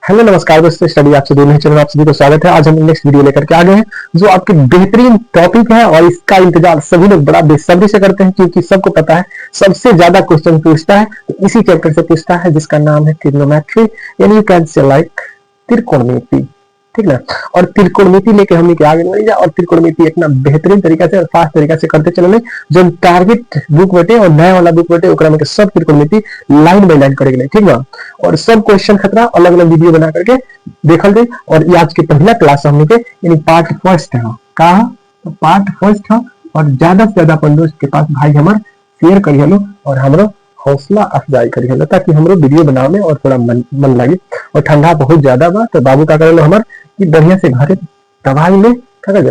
Hello नमस्कार दोस्तों, study आपसे दोनों चैनल आप सभी को स्वागत है। आज हम नेक्स्ट वीडियो लेकर के आ गए हैं जो आपके बेहतरीन टॉपिक है और इसका इंतजार सभी लोग बड़ा बेसब्री से करते हैं क्योंकि सबको पता है सबसे ज्यादा क्वेश्चन पूछता है तो इसी चैप्टर से पूछता है जिसका नाम है ट्रिग्नोमेट्री, यानी यू कैन से लाइक त्रिकोणमिति। ठीक ना। और त्रिकोणमिति लेके हमने क्या आगे बढ़ जा और त्रिकोणमिति इतना बेहतरीन तरीका से और फास्ट तरीका से करते चले जो टारगेट बुक बटे और नया वाला बुक बटे ओकरा में सब त्रिकोणमिति लाइन बाय लाइन करेंगे। ठीक ना। और सब क्वेश्चन खतरा अलग अलग वीडियो बना करके देखल गए और ये आज के पहला क्लास हमने के यानी पार्ट फर्स्ट है का पार्ट फर्स्ट है। और ज्यादा से ज्यादा अपन दोस्त के पास भाई हमार शेयर करिए लो और हमारा हौसला अफजाई करिए लो ताकि हमरो वीडियो बनावे में और थोड़ा मन लगे। और ठंडा बहुत ज्यादा बा तो बाबू का करे लो हमार कि बढ़िया से घरे दवाई ले क्या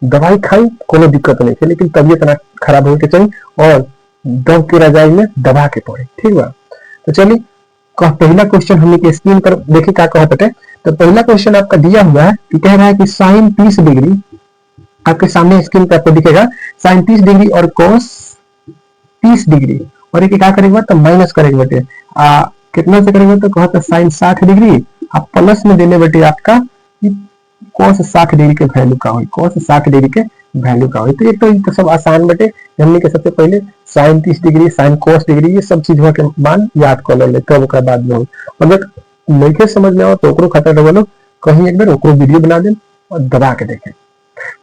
दवाई खाई कोनो दिक्कत नहीं है, लेकिन तबियत ना खराब होके चाहिए और दम के रजाई में दबा के पड़े। ठीक बा। तो चलिए पहला क्वेश्चन हमने के स्क्रीन पर देखे क्या कहते हैं। तो पहला क्वेश्चन आपका दिया हुआ है कि कह रहा है कि साइन 30 डिग्री आपके सामने स्क्रीन पर आपको दिखेगा साइन 30 डिग्री और कोस 30 डिग्री और एक क्या करेगा तो माइनस करेगा बेटे कितना से करेगा तो कहता साइन 60 डिग्री आप प्लस में देने बेटे आपका कोस 60 डिग्री के वैल्यू का हो कोस 60 डिग्री के वैल्यू का हो। तो ये तो सब आसान बेटे हमने के सबसे पहले sine 30 degree sine cos degree ये सब चीज के मान याद कर ले तब ओकरा बाद में हो। अगर नहीं समझ में आओ तो ओकरो खाता बोलो कहीं एक बार ओकरो वीडियो बना दे और दबा के देखें।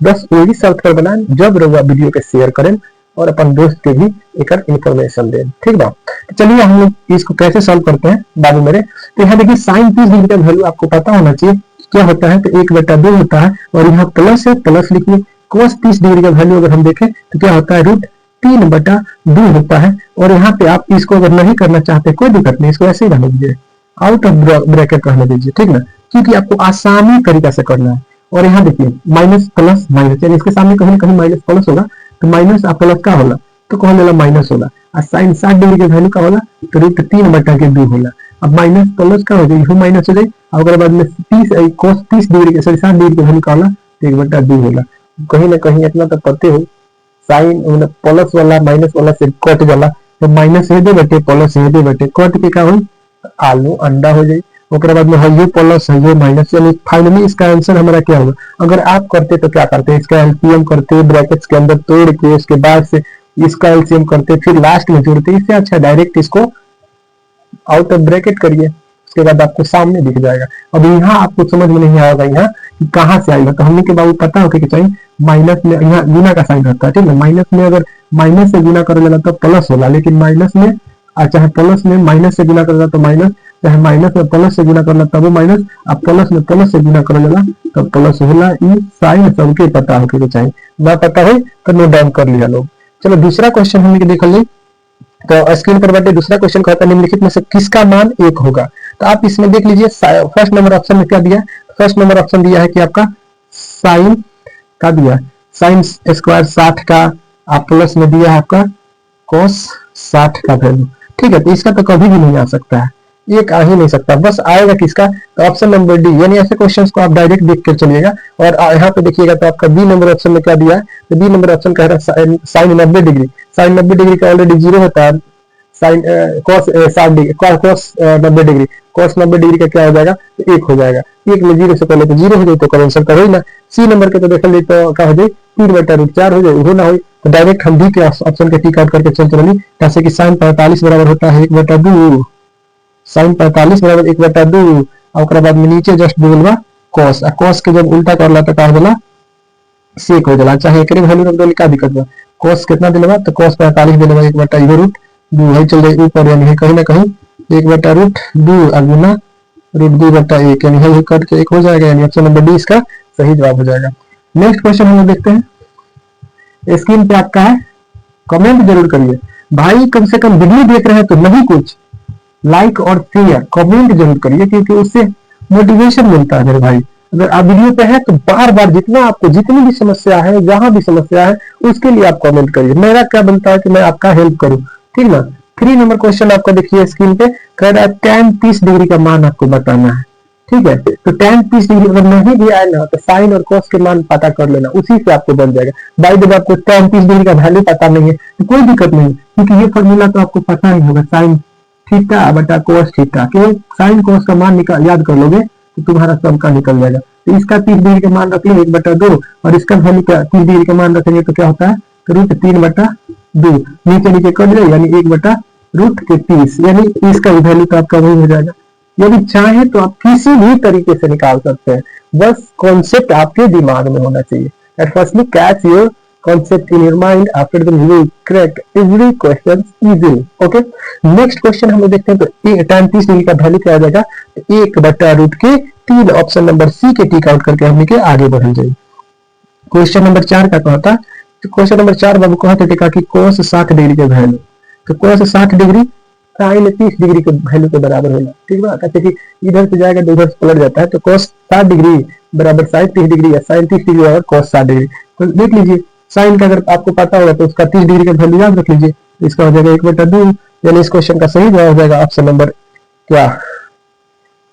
बस वही शर्त पर बना जब रहुआ वीडियो के शेयर करें और अपन दोस्त के भी एक इन्फॉर्मेशन दें। ठीक बा। तो चलिए हम लोग इसको कैसे सॉल्व करते हैं बाबू मेरे। तो यहाँ देखिए साइन 30 डिग्री का वैल्यू आपको पता होना चाहिए क्या होता है। तो 1/2 होता है और यहाँ प्लस है प्लस लिखिए। कोस 30 डिग्री का वैल्यू अगर हम देखें तो क्या होता है √3/2 होता है। और यहाँ पे आप इसको अगर नहीं करना चाहते कोई दिक्कत नहीं, इसको ऐसे ही रहने दीजिए, आउट ऑफ ब्रैकेट रहने दीजिए। ठीक ना, क्योंकि आपको आसानी तरीका से करना है। और यहाँ देखिए माइनस प्लस माइनस यानी इसके सामने कहीं कहीं माइनस प्लस होगा तो माइनस और प्लस का होला तो कौन लेला माइनस होला और साइन 60 डिग्री के वैल्यू का होला तो √3/2 होला। अब माइनस प्लस का हो जाए यू माइनस हो जाए और उसके बाद में 30 कोस 30 डिग्री के 60 डिग्री के वैल्यू का होला तो 1/2 होला। कहीं ना कहीं इतना तो पते हो साइन प्लस वाला माइनस वाला से कट जाला तो माइनस है दे बेटे प्लस है दे बेटे कट के का हो आलू अंडा हो जाए। उसके बाद में है प्लस है माइनस यानी फाइनली इसका आंसर हमारा क्या होगा। अगर आप करते तो क्या करते इसका एलसीएम करते ब्रैकेट्स के अंदर तोड़ के उसके बाद से इसका एलसीएम करते फिर लास्ट में जोड़ते। इससे अच्छा डायरेक्ट इसको आउट ऑफ ब्रैकेट करिए उसके बाद आपको सामने दिख जाएगा। अब यहाँ आपको समझ में नहीं आएगा यहाँ कि कहाँ से आएगा। तो हमने के बाबू पता हो कि चाहिए माइनस में यहाँ गुना का साइन रहता है। ठीक है, माइनस में अगर माइनस से गुना कर लेना तो प्लस होला, लेकिन माइनस में चाहे प्लस में माइनस से गुना करना तो माइनस, चाहे माइनस में प्लस से गुना करना तब माइनस, अब प्लस में प्लस से गुना कर लेना तो प्लस होला। ये साइन सबके पता हो कि चाहिए ना पता है तो नोट डाउन कर लिया लोग। चलो दूसरा क्वेश्चन हमने देख ली। तो स्क्रीन पर बैठे दूसरा क्वेश्चन कहता है निम्नलिखित में से किसका मान 1 होगा। तो आप इसमें देख लीजिए फर्स्ट नंबर ऑप्शन में क्या दिया है। फर्स्ट नंबर ऑप्शन दिया है कि आपका साइन का दिया है साइन स्क्वायर 60 का आप प्लस में दिया है आपका कोस 60 का वैल्यू। ठीक है, तो इसका तो कभी भी नहीं आ सकता है, एक आ ही नहीं सकता। बस आएगा किसका तो ऑप्शन नंबर डी। यानी ऐसे क्वेश्चंस को आप डायरेक्ट देख कर चलिएगा। और यहाँ पे देखिएगा तो आपका बी नंबर ऑप्शन में क्या दिया है। तो बी नंबर ऑप्शन कह रहा है साइन 90 डिग्री। साइन 90 डिग्री का ऑलरेडी 0 होता है। साइन कोस 60 डिग्री कोस 90 डिग्री कोस 90 डिग्री का क्या हो जाएगा तो 1 हो जाएगा। 1 में 0 से पहले तो 0 हो जाए तो आंसर तो हो ही ना। सी नंबर के तो देख ली तो क्या हो जाए 3/√4 हो जाए वो ना हो। तो डायरेक्ट हम बी के ऑप्शन के टिक आउट करके चल चलिए जैसे कि साइन 45 बराबर होता है 1/2 साइन 45 बराबर 1/2 और बाद में नीचे जस्ट बोलवा कॉस कॉस के जब उल्टा करला तो का होला सेक हो जाला। चाहे एकरे वैल्यू रख दो क्या दिक्कत बा। कॉस कितना दिलवा तो कॉस 45 दिलवा 1/2 है चल जाए ऊपर यानी कहीं ना कहीं 1/√2 गुना √2/1 यानी है कट के 1 हो जाएगा। यानी ऑप्शन नंबर डी इसका सही जवाब हो जाएगा। नेक्स्ट क्वेश्चन हम लोग देखते हैं। स्क्रीन पे आपका है, कमेंट जरूर करिए भाई, कम से कम वीडियो देख रहे हैं तो नहीं कुछ लाइक और शेयर कमेंट जरूर करिए क्योंकि उससे मोटिवेशन मिलता है मेरे भाई। अगर आप वीडियो पे है तो बार बार जितना आपको जितनी भी समस्या है जहां भी समस्या है उसके लिए आप कमेंट करिए। मेरा क्या बनता है कि मैं आपका हेल्प करूं। ठीक ना। 3 नंबर क्वेश्चन आपका देखिए स्क्रीन पे कह रहा है tan 30 डिग्री का मान आपको बताना है। ठीक है, तो tan 30 डिग्री अगर नहीं दिया है ना तो साइन और कोस के मान पता कर लेना, उसी से आपको बन जाएगा। बाय द वे आपको tan 30 डिग्री का वैल्यू पता नहीं है तो कोई दिक्कत नहीं क्योंकि ये फॉर्मूला तो आपको पता नहीं होगा। साइन थीटा बटा कोस थीटा, केवल साइन कोस का मान निकाल याद कर लोगे तो तुम्हारा सबका निकल जाएगा। तो इसका 30 डिग्री का मान रख लो 1/2 और इसका वैल्यू क्या 30 डिग्री का मान रखेंगे तो क्या होता है तो √3/2 नीचे नीचे कट जाए यानी 1/√30 यानी इसका वैल्यू तो आपका वही हो जाएगा। यदि चाहे तो आप किसी भी तरीके से निकाल सकते हैं, बस कॉन्सेप्ट आपके दिमाग में होना चाहिए। At firstly catch your concept in your mind, after that you will correct every question easily. Okay, next question हम लोग देखते हैं तो tan 30 डिग्री का वैल्यू क्या आ जाएगा 1/√3 ऑप्शन नंबर सी के टिक आउट करके हम के आगे बढ़ जाएंगे। क्वेश्चन नंबर 4 का कहता है तो क्वेश्चन नंबर 4 बाबू कहते टिका कि cos 60 डिग्री के वैल्यू, तो cos 60 डिग्री sin 30 डिग्री के वैल्यू के बराबर होगा। ठीक है, कहते कि इधर से जाएगा तो उधर से पलट जाता है, तो cos 60 डिग्री बराबर sin 30 डिग्री या sin 30 डिग्री और cos 60 डिग्री। तो देख लीजिए साइन का अगर आपको पता होगा तो उसका 30 डिग्री का वैल्यू याद रख लीजिए, तो इसका हो जाएगा 1/2 यानी इस क्वेश्चन का सही जवाब हो जाएगा ऑप्शन नंबर क्या,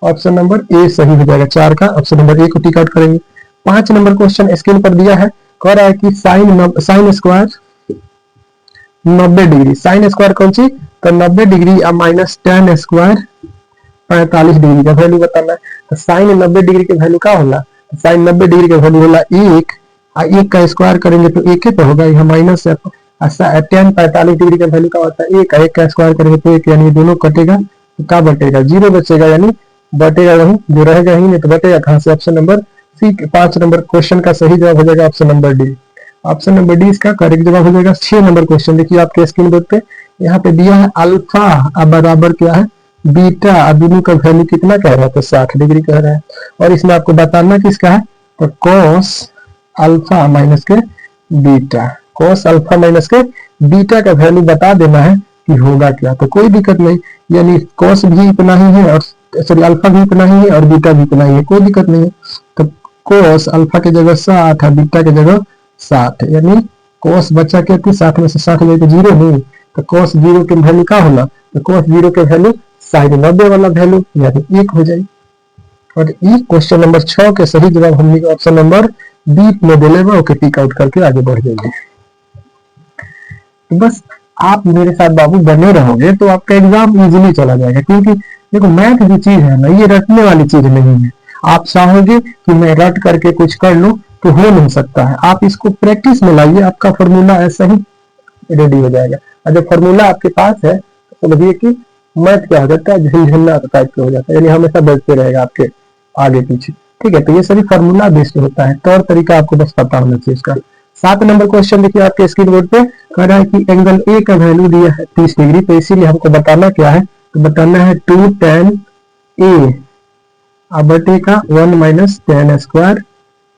ऑप्शन नंबर ए सही हो जाएगा। 4 का ऑप्शन नंबर ए को टिक आउट करेंगे। 5 नंबर क्वेश्चन स्क्रीन पर दिया है, कह रहा है कि sine square 90 degree, sine square कौन सी तो 90 डिग्री या माइनस tan स्क्वायर 45 डिग्री का वैल्यू बताना है। तो साइन 90 डिग्री के वैल्यू क्या होला, साइन 90 डिग्री का वैल्यू होला 1 एक का स्क्वायर करेंगे तो एक ही तो होगा, यह माइनस है। tan 45 डिग्री का वैल्यू क्या होता है एक का स्क्वायर करेंगे तो एक, यानी दोनों कटेगा तो क्या बटेगा 0 बचेगा, यानी बटेगा वही जो रहेगा ही नहीं तो बटेगा कहां से, ऑप्शन नंबर सी। 5 नंबर क्वेश्चन का सही जवाब हो जाएगा option number D. Option number D इसका करेक्ट जवाब हो जाएगा। 6 नंबर क्वेश्चन देखिए आपके स्क्रीन बोर्ड पे, यहाँ पे दिया है अल्फा अब बराबर क्या है बीटा, अब दोनों का वैल्यू कितना कह रहा है तो 60 डिग्री कह रहा है, और इसमें आपको बताना किसका है तो cos अल्फा माइनस के बीटा, cos अल्फा माइनस के बीटा का वैल्यू बता देना है कि होगा क्या, तो कोई दिक्कत नहीं, यानी cos भी इतना ही है और सॉरी अल्फा भी इतना ही है और बीटा भी इतना ही है, कोई दिक्कत नहीं है। तो cos अल्फा की जगह 60 है, बीटा की जगह 60 है, यानी cos बचा क्या थी 60 में से 60 जाए तो 0 नहीं, तो cos 0 के वैल्यू क्या होला तो cos 0 के वैल्यू साइन 90 वाला वैल्यू यानी 1 हो जाएगी। और ये क्वेश्चन नंबर 6 के सही जवाब हमने ऑप्शन नंबर बी में दिलेगा, ओके टिक आउट करके आगे बढ़ जाएंगे। तो बस आप मेरे साथ बाबू बने रहोगे तो आपका एग्जाम इजीली चला जाएगा, क्योंकि देखो मैथ जो चीज है ना ये रटने वाली चीज नहीं है। आप चाहोगे कि मैं रट करके कुछ कर लूं तो हो नहीं सकता है, आप इसको प्रैक्टिस में लाइए, आपका फॉर्मूला ऐसा ही रेडी हो जाएगा। और जब फॉर्मूला आपके पास है तो समझिए कि मैथ क्या हो जाता है झंझना टाइप का हो जाता है, यानी हमेशा बढ़ते रहेगा आपके आगे पीछे। ठीक है, तो ये सभी फॉर्मूला बेस्ड होता है, तौर तरीका आपको बस पता होना चाहिए इसका। 7 नंबर क्वेश्चन देखिए आपके स्क्रीन बोर्ड पे, कह रहा है कि एंगल ए का वैल्यू दिया है 30 डिग्री, तो इसीलिए हमको बताना क्या है तो बताना है 2 tan a बटे का 1 माइनस tan स्क्वायर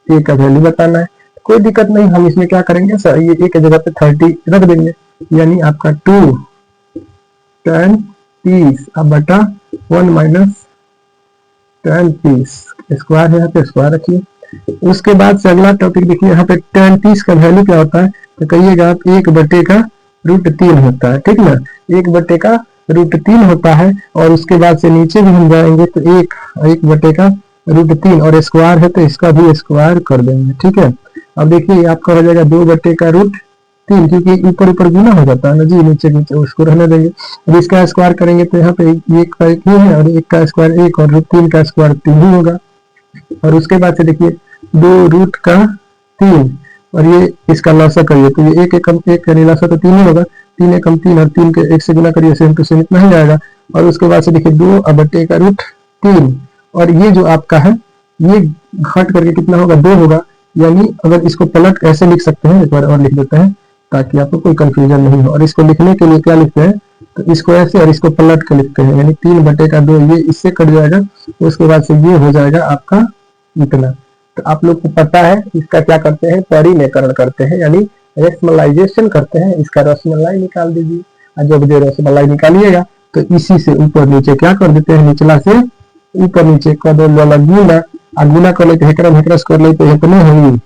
ए का वैल्यू बताना है। कोई दिक्कत नहीं, हम इसमें क्या करेंगे सर ये ए की जगह पे 30 रख देंगे, यानी आपका 2 tan 30 बटा 1 माइनस tan 30 स्क्वायर है, यहाँ पे स्क्वायर रखिए। उसके बाद से अगला टॉपिक देखिए, यहाँ पे tan 30 का वैल्यू क्या होता है तो कहिएगा आप 1/√3 होता है, ठीक ना 1/√3 होता है। और उसके बाद से नीचे भी हम जाएंगे तो 1/√3 और स्क्वायर है तो इसका भी स्क्वायर कर देंगे। ठीक है, अब देखिए आपका हो जाएगा 2/√3, क्योंकि ऊपर ऊपर गुना हो जाता है ना जी, नीचे नीचे उसको रहने देंगे। अब इसका स्क्वायर करेंगे तो यहाँ पे 1 का 1 ही है और 1 का स्क्वायर 1 और √3 का स्क्वायर 3 ही होगा। और उसके बाद से देखिए 2√3 और ये इसका लॉसा करिए तो ये 1 एकम 1 यानी लॉसा तो 3 ही होगा, 3 एकम 3 और 3 के 1 से गुना करिए सेम टू सेम इतना ही जाएगा। और उसके बाद से देखिए 2/√3 और ये जो आपका है ये घट करके कितना होगा 2 होगा, यानी अगर इसको पलट ऐसे लिख सकते हैं, एक बार और लिख देते हैं ताकि आपको कोई कंफ्यूजन नहीं हो। और इसको लिखने के लिए क्या लिखते हैं तो इसको ऐसे और इसको पलट के लिखते हैं, यानी 3/2 ये इससे कट जाएगा, उसके बाद से ये हो जाएगा आपका इतना। तो आप लोग को पता है इसका क्या करते हैं परिमेयकरण करते हैं, यानी रेशनलाइजेशन करते हैं, इसका रसमलाई निकाल दीजिए। और जब जो रसमलाई निकालिएगा तो इसी से ऊपर नीचे क्या कर देते हैं, निचला से ऊपर नीचे कर दो गुना, और गुना कर लेते हेकरम हेकरस कर लेते इतने होगी,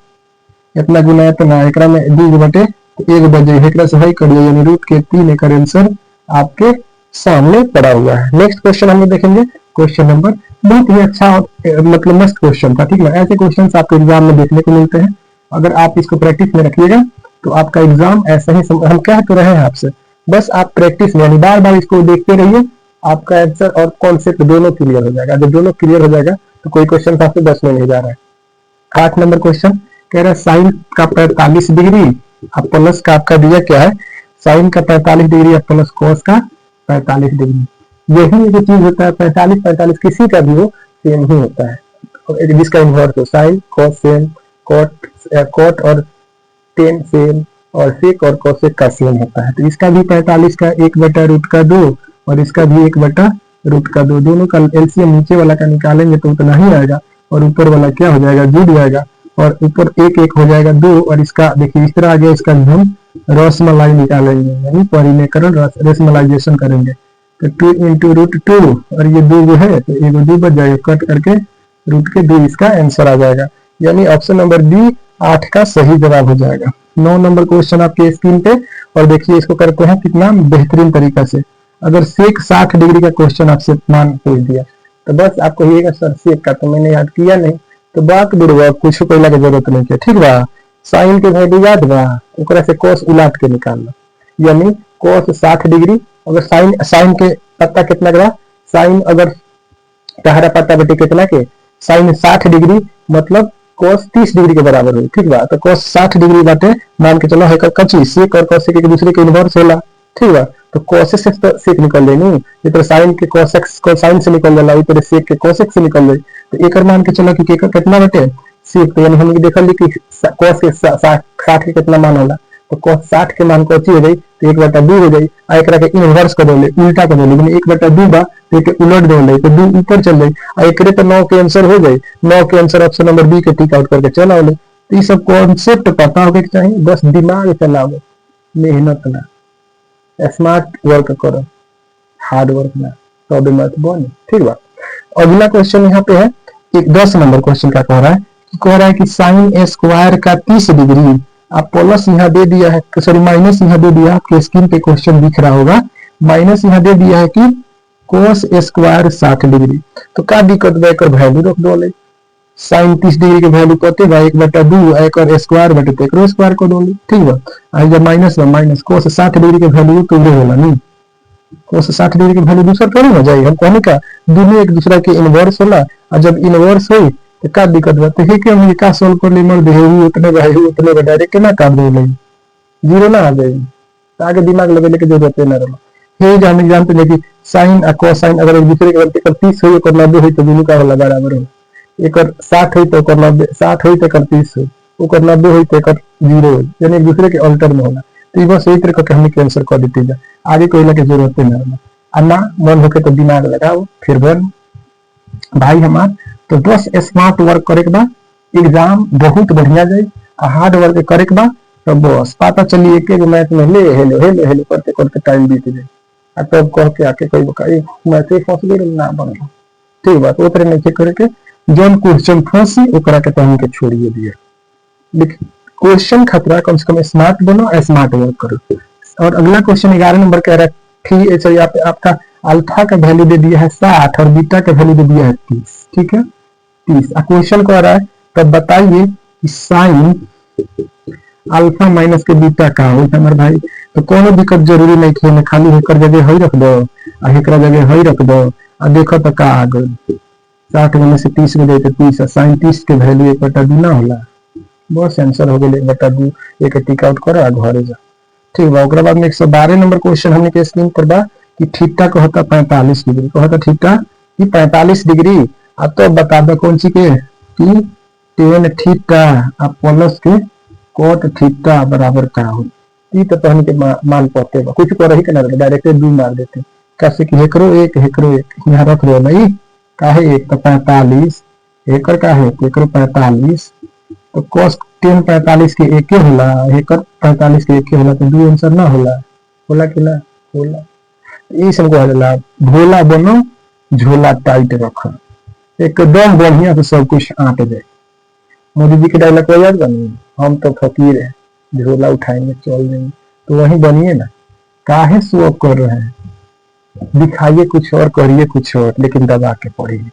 इतना गुना इतना एकरा में 2/1 बजे हेकरा से हाई करिए, यानी √3 का आंसर आपके सामने पड़ा हुआ है। नेक्स्ट क्वेश्चन हम लोग देखेंगे, क्वेश्चन नंबर बहुत ही अच्छा मतलब मस्त क्वेश्चन था। ठीक है, ऐसे क्वेश्चन आपके एग्जाम में देखने को मिलते हैं, अगर आप इसको प्रैक्टिस में रखिएगा तो आपका एग्जाम ऐसा ही हम कह तो रहे हैं आपसे, बस आप प्रैक्टिस में यानी बार बार इसको देखते रहिए आपका आंसर और कॉन्सेप्ट दोनों क्लियर हो जाएगा। जब दोनों क्लियर हो जाएगा तो कोई क्वेश्चन आपसे 10 में नहीं जा रहा है। 8 नंबर क्वेश्चन कह रहा है साइन का 45 डिग्री अब प्लस का आपका दिया क्या है, साइन का 45 डिग्री अब प्लस कोस का 45 डिग्री। यही जो चीज होता है 45 45 किसी का भी हो सेम ही होता है। जिसका इन्वर्स हो साइन कोस सेम, कोट और टेन सेम, और सेक और कोसेक का सेम होता है। तो इसका भी 45 का 1/√2 और इसका भी 1/√2, दोनों का एलसीएम नीचे वाला का निकालेंगे तो उतना ही आएगा और ऊपर वाला क्या हो जाएगा, जुड़ जाएगा और ऊपर 1 हो जाएगा 2 और इसका देखिए इस तरह आ गया। इसका हम रसमलाई निकालेंगे यानी परिमेयकरण रेशमलाइजेशन करेंगे। तो 2 × √2 और ये 2 जो है तो 1 2 बच जाएगा, कट करके रूट के 2 इसका आंसर आ जाएगा। यानी ऑप्शन नंबर डी 8 का सही जवाब हो जाएगा। 9 नंबर क्वेश्चन आपके स्क्रीन पे और देखिए इसको करते हैं कितना बेहतरीन तरीका से। अगर सेक 60 डिग्री का क्वेश्चन आपसे मान पूछ दिया तो बस आपको ये सर सेक का तो मैंने याद किया नहीं तो बात बुढ़वा कुछ कहला के जरूरत नहीं है, ठीक बा। साइन के वैल्यू याद बा, ओकरा से कोस उलाट के निकालना, यानी कोस 60 डिग्री। अगर साइन के पत्ता कितना का, साइन अगर तहरा पत्ता बेटे कितना के, साइन 60 डिग्री मतलब कोस 30 डिग्री के बराबर हुई, ठीक बा। तो कोस 60 डिग्री बाटे मान के चलो है कची सेक और कोसेक एक दूसरे के इन्वर्स होला, ठीक बा। तो कोसेक से तो सेक निकल जाए नहीं, ये तो साइन के कोसेक साइन से निकल जाला, इधर सेक के कोसेक से निकल जाए। तो एक मान के चलो कि केकर कितना बटे सेक, तो यानी हम देखल कि कोस के 60 के कितना मान होला, तो कोस 60 के मान कोची हो जाई तो 1/2 हो जाई। आ एकरा के इन्वर्स कर देले, उल्टा कर देले, यानी 1/2 बा तो एके उलट देले तो 2 ऊपर चल जाई। आ एकरे पे 9 के आंसर हो जाई, 9 के आंसर ऑप्शन नंबर बी के टिक आउट करके चला होले। तो ये सब कॉन्सेप्ट पता होके चाहिए, बस दिमाग चलाओ, मेहनत ना, स्मार्ट वर्क करो, हार्ड वर्क ना, तो भी मत बने, ठीक बा। अगला क्वेश्चन यहाँ पे है एक 10 नंबर क्वेश्चन का कह रहा है कि साइन ए स्क्वायर का 30 डिग्री आप प्लस यहाँ दे दिया है, सॉरी माइनस यहाँ दे दिया, आपके स्क्रीन पे क्वेश्चन दिख रहा होगा, माइनस यहाँ दे दिया है कि कोस स्क्वायर 60 डिग्री। तो क्या दिक्कत बा, एक वैल्यू रख दो, साइन 30 डिग्री के वैल्यू कते बा 1/2, एक और स्क्वायर बटे तो एकरो स्क्वायर को दोली, ठीक बा। आ जब माइनस बा माइनस कोस 60 डिग्री के वैल्यू तो उरे होला नहीं, कोस 60 डिग्री के वैल्यू दूसरा थोड़ी ना जाई, हम कहने का दोनों एक दूसरा के इन्वर्स होला। और जब इन्वर्स होई तो क्या दिक्कत बा, तो हे के हम का सोल्व कर ले मर दे उतने भाई डायरेक्ट ना कर दे ले, जीरो ना आ जाए, तो आगे दिमाग लगे के जरूरत ना रहा। हे जो हम जानते हैं कि साइन और कोसाइन अगर एक दूसरे के बराबर 30 होई और 90 होई तो दोनों का होला बराबर हो, एक 60 होई तो 90, 60 होई तो 30 होई, ओकर 90 होई तो 0 होई, यानी एक दूसरे के अल्टर में होला। तो ये बस यही तरह का हमने आंसर कर देते जा, आगे कोई लगे जरूरत ना रहा। अन्ना मन होके तो दिमाग लगाओ फिर बन भाई हमार। तो बस स्मार्ट वर्क करे के बा, एग्जाम बहुत बढ़िया जाए, हार्ड वर्क करे के बा, तो बस पता चली एक मैथ में ले हेलो हेलो हेलो करते करते टाइम बीत जाए, तब कह के आके कोई बका मैथ फंस गए ना बन, ठीक बात ओकरे नहीं करे के, जोन क्वेश्चन फंसी ओकरा के टाइम के छोड़िए दिए। देखिए क्वेश्चन खतरा, कम से कम स्मार्ट बनो, स्मार्ट वर्क करो। और अगला क्वेश्चन 11 नंबर कह रहा है ठीक है, आपका अल्फा का वैल्यू दे दिया है 60 और बीटा का वैल्यू दे दिया है 30, ठीक है 30। क्वेश्चन कह रहा है तब बताइए कि साइन अल्फा माइनस के बीटा का हो हमारे भाई। तो कोनो दिक्कत जरूरी नहीं है, खाली हेकर जगह हई रख दो और हेकरा जगह हई रख दो और देखो तो का आ गई 60 में से 30 में जाए 30 और साइन 30 के वैल्यू 1/2 ना होला, बस आंसर हो गया 1/2, एक टिक आउट करो घरे जा, ठीक बा। ओकरा बाद में 112 नंबर क्वेश्चन हमने के स्क्रीन पर बा कि थीटा को होता 45 डिग्री, को होता थीटा कि 45 डिग्री। अब तो बता दो कौन सी के कि टेन थीटा अब प्लस के कोट थीटा बराबर का हो, ये तो पहले के मान पड़ते बा, कुछ को रही के ना डायरेक्ट 2 मार देते, कैसे कि हेकरो एक यहाँ रख दो नहीं, काहे एक तो 45 एकर का है एकरो 45, तो कोस 10 45 के एक होला, एकर 45 के एक होला, तो 2 आंसर ना होला, होला कि ना होला। ये सब कहला भोला बनो झोला टाइट रखो, एकदम बढ़िया से सब कुछ आट जाए। मोदी जी के डायलॉग को याद बनी, हम तो फकीर है झोला उठाएंगे चल देंगे, तो वही बनिए ना, काहे शो ऑफ कर रहे हैं, दिखाइए कुछ और करिए कुछ और, लेकिन दबा के पढ़िए।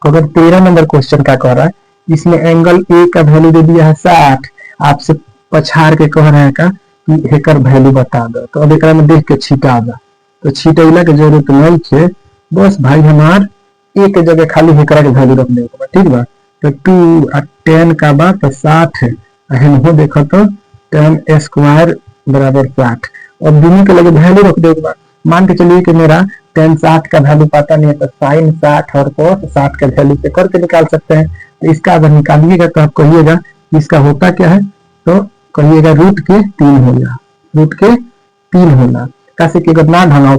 अगर 13 नंबर क्वेश्चन का कह रहा है, इसमें एंगल ए का वैल्यू दे दिया है 60, आपसे पछाड़ के कह रहे हैं का कि हेकर वैल्यू बता दो, तो अब एक में देख के छिटा दो, तो छिटैला के जरूरत नहीं है। बस भाई हमार एक जगह खाली हेकरा के वैल्यू रख देगा, ठीक बा। तो 2 और 10 का बा तो 60 है, देखो तो 10 स्क्वायर बराबर 60। और दोनों के लगे वैल्यू रख देगा। मान के चलिए कि मेरा tan 60 का वैल्यू पता नहीं है, तो sin 60 और cos 60 का वैल्यू से करके निकाल सकते हैं। तो इसका अगर निकालिएगा तो आप कहिएगा इसका होता क्या है, तो कहिएगा √3 होगा, √3 होगा। कैसे कि अगर ना ढाला हो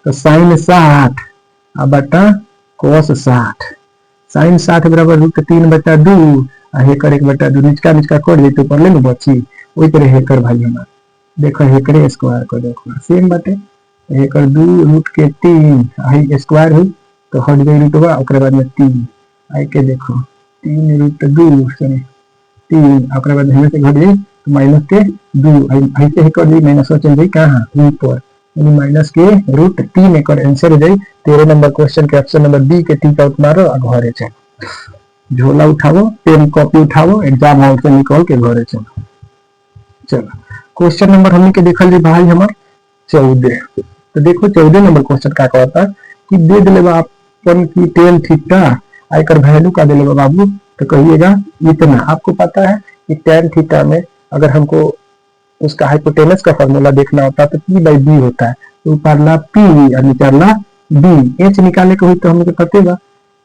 तो sin 60 बटा cos 60, sin 60 बराबर √3/2 हेकर 1/2 निचका कट जाए तो ले बची वही तरह हेकर भाई हमारा देखो हेकरे स्क्वायर को देखो सेम बाटे। हेकर 2√3 आई स्क्वायर हुई तो हट गई रूटवा, ओकरे बाद में 3 आई के देखो 3√2 सॉरी 3 ओकरे बाद में से घट गई तो माइनस के 2 ऐसे हेकर दी माइनस चल गई कहां ऊपर, यानी माइनस के √3 एकर आंसर हो जाए। 13 नंबर क्वेश्चन के ऑप्शन नंबर बी के टिक आउट मारो और घरे चलो। झोला उठाओ, पेन कॉपी उठाओ, एग्जाम हॉल से निकल के घरे चलो। चलो क्वेश्चन नंबर हमने के देखल जी भाई हमार 14। तो देखो 14 नंबर क्वेश्चन क्या कहता है कि दे दिले अपन की tan थीटा आयकर वैल्यू का दिले बाबू, तो कहिएगा इतना। आपको पता है कि tan थीटा में अगर हमको उसका हाइपोटेनस का फॉर्मूला देखना होता है तो P/B होता है, तो ऊपरला P और निचला B। H निकालने को हुई तो हमको पता है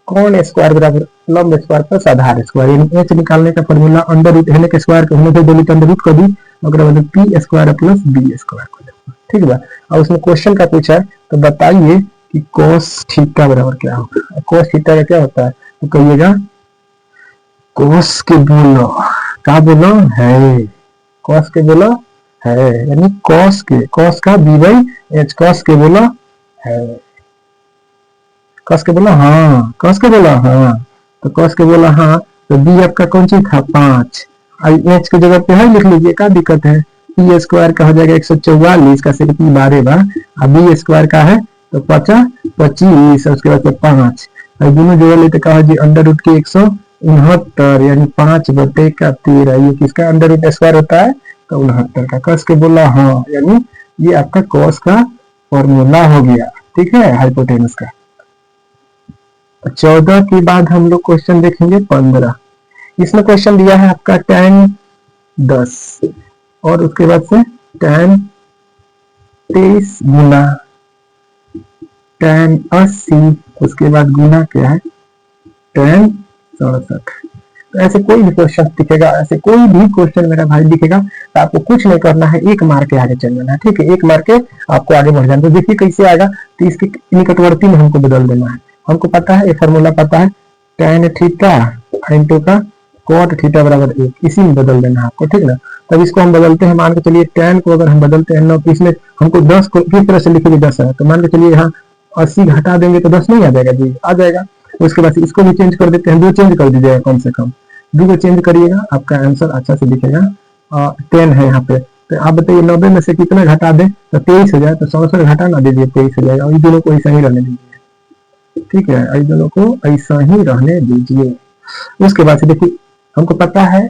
कौन स्क्वायर बराबर लंब स्क्वायर प्लस आधार स्क्वायर, यानी H निकालने का फॉर्मूला अंडर रूट हेने के स्क्वायर को होने से बोली तो अंडर रूट कर दी, अगर मतलब P square plus B square को देखो, ठीक है। और उसमें क्वेश्चन का पूछा है तो बताइए कि cos थीटा बराबर क्या होगा। cos थीटा का क्या होता है तो कहिएगा cos के बोलो क्या बोलो है, cos के बोलो है, यानी cos का B/H cos के बोलो है, cos के बोला हाँ, cos के बोला हाँ, तो cos के बोला हाँ तो B आपका कौन सी था 5, H की जगह पे है लिख लीजिए, क्या दिक्कत है। P स्क्वायर का हो जाएगा 144 का सिर्फ 12 बार, अब B स्क्वायर का है तो 25 उसके बाद 5 और दोनों जोड़ लेते कहा जी अंडर रूट के 169 यानी 5/13। ये किसका अंडर रूट स्क्वायर होता है तो 69 का। cos के बोला हाँ, यानी ये आपका cos का फॉर्मूला हो गया, ठीक है, हाइपोटेनस का। 14 के बाद हम लोग क्वेश्चन देखेंगे 15। इसमें क्वेश्चन दिया है आपका tan 10 और उसके बाद से tan 23 गुना tan 80, उसके बाद गुना क्या है tan 67। तो ऐसे कोई भी क्वेश्चन दिखेगा, ऐसे कोई भी क्वेश्चन मेरा भाई दिखेगा तो आपको कुछ नहीं करना है, एक मार के आगे चल जाना है, ठीक है, एक मार के आपको आगे बढ़ जाना। तो देखिए कैसे आएगा, तो इसके निकटवर्ती में हमको बदल देना है। हमको पता है ये फॉर्मूला पता है tan थीटा इंटू का cot थीटा बराबर 1, इसी में बदल देना है आपको, ठीक ना। तब इसको हम बदलते हैं, मान के चलिए tan को अगर हम बदलते हैं 9, इसमें हमको 10 को किस तरह से लिखेंगे 10 है, तो मान के चलिए यहाँ 80 घटा देंगे तो 10 नहीं आ जाएगा जी, आ जाएगा। उसके बाद इसको भी चेंज कर देते हैं, 2 चेंज कर दीजिएगा, कम से कम 2 को चेंज करिएगा, आपका आंसर अच्छा से दिखेगा। 10 है यहाँ पे, तो आप बताइए 90 में से कितना घटा दे तो 23 हो जाए, तो 100 घटा ना दीजिए 23 हो जाएगा। इन दोनों को ऐसा ही रहने दीजिए, ठीक है, इन दोनों को ऐसा ही रहने दीजिए। उसके बाद से देखिए हमको पता है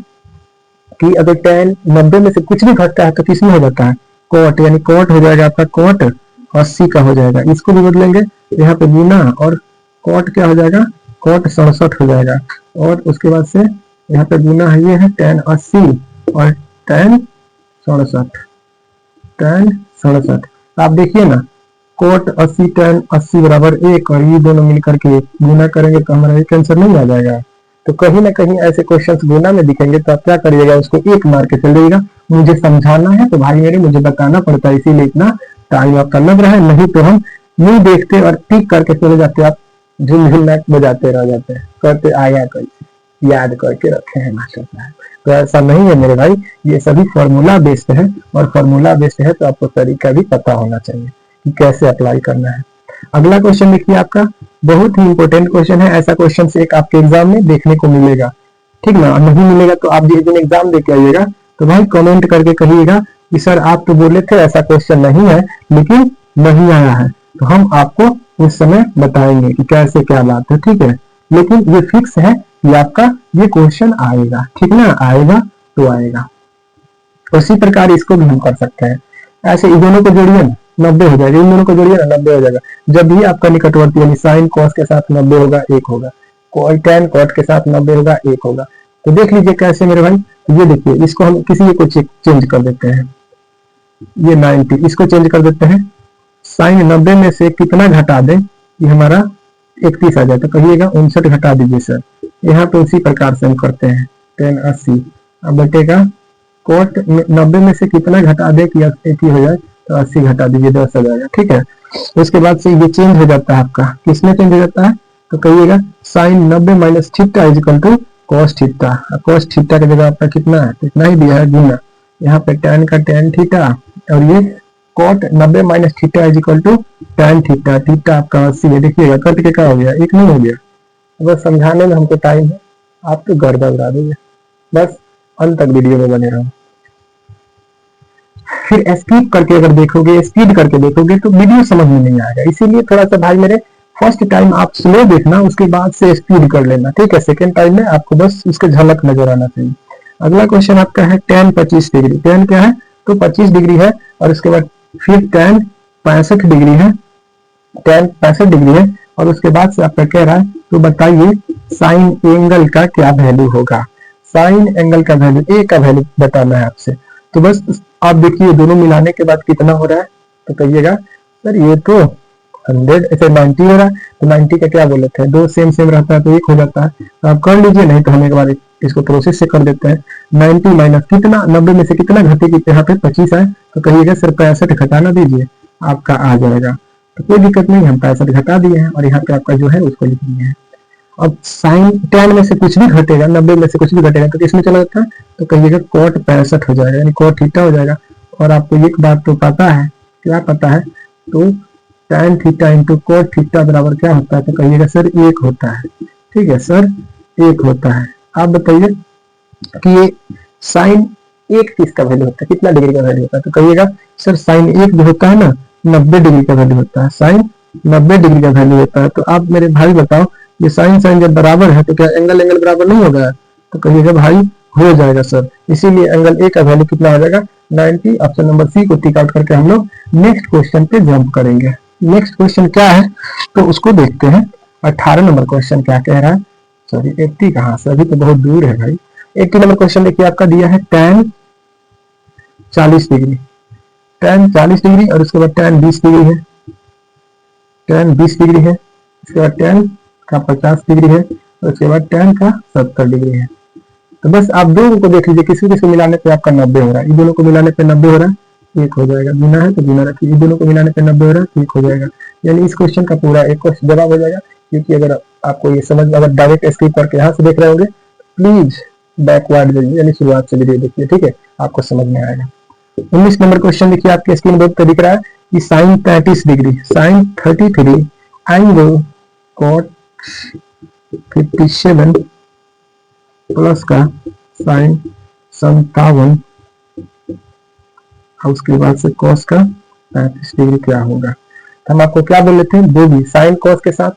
कि अगर tan 90 में से कुछ भी घटता है तो किसमें हो जाता है cot, यानी cot हो जाएगा आपका cot 80 का हो जाएगा। इसको भी बदलेंगे यहाँ पे गुना और cot क्या हो जाएगा cot 67 हो जाएगा, और उसके बाद से यहाँ पे गुना है, ये है tan 80 और tan 67। आप देखिए ना cot 80 tan 80 बराबर 1 और ये दोनों मिलकर के गुना करेंगे तो हमारा एक आंसर नहीं आ जाएगा। तो कहीं ना कहीं ऐसे क्वेश्चंस गुना में दिखेंगे तो आप क्या करिएगा, उसको एक मार के चल जाइएगा। मुझे समझाना है तो भाई मेरे मुझे बताना पड़ता है, इसीलिए इतना टाइम आपका लग रहा है, नहीं तो हम नहीं देखते और टिक करके चले जाते, आप झुमझुम मैच बजाते रह जाते हैं, करते आया कैसे याद करके रखे हैं मास्टर साहब। तो ऐसा नहीं है मेरे भाई, ये सभी फॉर्मूला बेस्ड है, और फॉर्मूला बेस्ड है तो आपको तरीका भी पता होना चाहिए कि कैसे अप्लाई करना है। अगला क्वेश्चन देखिए आपका बहुत ही इंपॉर्टेंट क्वेश्चन है, ऐसा क्वेश्चन से एक आपके एग्जाम में देखने को मिलेगा, ठीक ना। नहीं मिलेगा तो आप जिस दिन एग्जाम देके आइएगा तो भाई कमेंट करके कहिएगा कि सर आप तो बोले थे ऐसा क्वेश्चन नहीं है लेकिन नहीं आया है, तो हम आपको उस समय बताएंगे कि कैसे क्या बात है, ठीक है। लेकिन ये फिक्स है कि आपका ये क्वेश्चन आएगा, ठीक ना, आएगा तो आएगा। उसी प्रकार इसको भी हम कर सकते हैं, ऐसे इन दोनों को जोड़िए ना, 90 हो जाएगा। इन दोनों को जोड़िए ना 90 हो जाएगा। जब भी आपका निकटवर्ती यानी साइन कॉस के साथ 90 होगा 1 होगा, टेन कॉट के साथ 90 होगा 1 होगा। तो देख लीजिए कैसे मेरे भाई, ये देखिए इसको हम किसी को चेंज कर देते हैं, ये 90 इसको चेंज कर देते हैं, साइन 90 में से कितना घटा दें, ये हमारा 31 आ जाए। तो कहिएगा 59 घटा दीजिए सर। यहाँ पे उसी प्रकार से हम करते हैं 10 80, अब बटेगा कोट 90 में से कितना घटा दे कि 80 हो जाए, तो 80 घटा दीजिए 10 आ जाएगा। ठीक है, उसके बाद से ये चेंज हो जाता है आपका, किसमें चेंज हो जाता है, तो कहिएगा sine 90 minus theta is equal to cos theta. Cos theta की जगह आपका कितना है, कितना ही दिया है गुना, यहाँ पे tan का tan थीटा, और ये cot 90 minus theta is equal to tan theta. Theta आपका 80 है, देखिएगा कट के क्या हो गया, एक नहीं हो गया। बस समझाने में हमको टाइम है, आप तो गर्दा उड़ा देंगे। बस अंत तक वीडियो में बने रहो। फिर स्किप करके अगर देखोगे, स्पीड करके देखोगे तो वीडियो समझ में नहीं आएगा। इसीलिए थोड़ा सा भाई मेरे फर्स्ट टाइम आप स्लो देखना, उसके बाद से स्पीड कर लेना। ठीक है, सेकेंड टाइम में आपको बस उसके झलक नजर आना चाहिए। अगला क्वेश्चन आपका है tan 25 डिग्री। tan क्या है, तो 25 डिग्री है, और उसके बाद फिर tan 65 डिग्री है, tan 65 डिग्री है, और उसके बाद से आपका कह रहा है तो बताइए साइन एंगल का क्या वैल्यू होगा। साइन एंगल का वैल्यू, ए का वैल्यू बताना है आपसे। तो बस आप देखिए दोनों मिलाने के बाद कितना हो रहा है, तो कहिएगा सर ये तो 100 ऐसे 90 हो रहा है, तो 90 का क्या बोले थे, दो सेम सेम रहता है तो एक हो जाता है। तो आप कर लीजिए, नहीं तो हम एक बार इसको प्रोसेस से कर देते हैं। 90 माइनस कितना, 90 में से कितना घटे, कि यहाँ पे 25 है, तो कहिएगा सर 65 घटाना दीजिए, आपका आ जाएगा। तो कोई दिक्कत नहीं, हम 65 घटा दिए हैं, और यहाँ पे आपका जो है उसको लिख दिए हैं। अब साइन tan में से कुछ भी घटेगा, 90 में से कुछ भी घटेगा तो किसमें चला जाता है, तो कहिएगा cot 65 हो जाएगा, यानी cot थीटा हो जाएगा। और आपको एक बात तो पता है, क्या पता है, तो tan theta into cot theta बराबर क्या होता है, तो कहिएगा सर 1 होता है। ठीक है सर, 1 होता है। आप बताइए कि ये साइन 1 किसका वैल्यू होता है, कितना डिग्री का वैल्यू होता है, तो कहिएगा सर साइन 1 जो होता है ना 90 डिग्री का वैल्यू होता है, साइन 90 डिग्री का वैल्यू होता है। तो आप मेरे भाई बताओ, ये साइन साइन जब बराबर है तो क्या एंगल एंगल बराबर नहीं होगा, तो कहिएगा भाई हो जाएगा सर। इसीलिए एंगल ए का वैल्यू कितना हो जाएगा 90। ऑप्शन नंबर सी को टिक आउट करके हम लोग नेक्स्ट क्वेश्चन पे जंप करेंगे। नेक्स्ट क्वेश्चन क्या है तो उसको देखते हैं। 18 नंबर क्वेश्चन क्या कह रहा है, सॉरी 80 कहाँ से, अभी तो बहुत दूर है भाई। 80 नंबर क्वेश्चन देखिए आपका दिया है tan 40 डिग्री, tan 40 डिग्री, और उसके बाद tan 20 डिग्री है, tan 20 डिग्री है, उसके बाद tan का 50 डिग्री है, और उसके बाद tan का 70 डिग्री है। तो बस आप दोनों को देख लीजिए, किसी किसी को मिलाने पे आपका 90 हो रहा है, इन दोनों को मिलाने पे 90 हो रहा है, 1 हो जाएगा। गुना है तो गुना रखिए, इन दोनों को मिलाने पे 90 हो रहा है, 1 हो जाएगा। यानी इस क्वेश्चन का पूरा एक क्वेश्चन जवाब हो जाएगा। क्योंकि अगर आपको ये समझ, अगर डायरेक्ट स्किप करके यहाँ से देख रहे होंगे, प्लीज बैकवर्ड जाइए, यानी शुरुआत से वीडियो देखिए। ठीक है, आपको समझ में आएगा। 19 नंबर क्वेश्चन देखिए आपके स्क्रीन बोर्ड पे दिख रहा है कि sine 33 degree, sine 33 angle cot 57 plus का साइन 57, और उसके बाद से cos का 35 डिग्री क्या होगा। तो हम आपको क्या बोल रहे थे, दो भी साइन cos के साथ,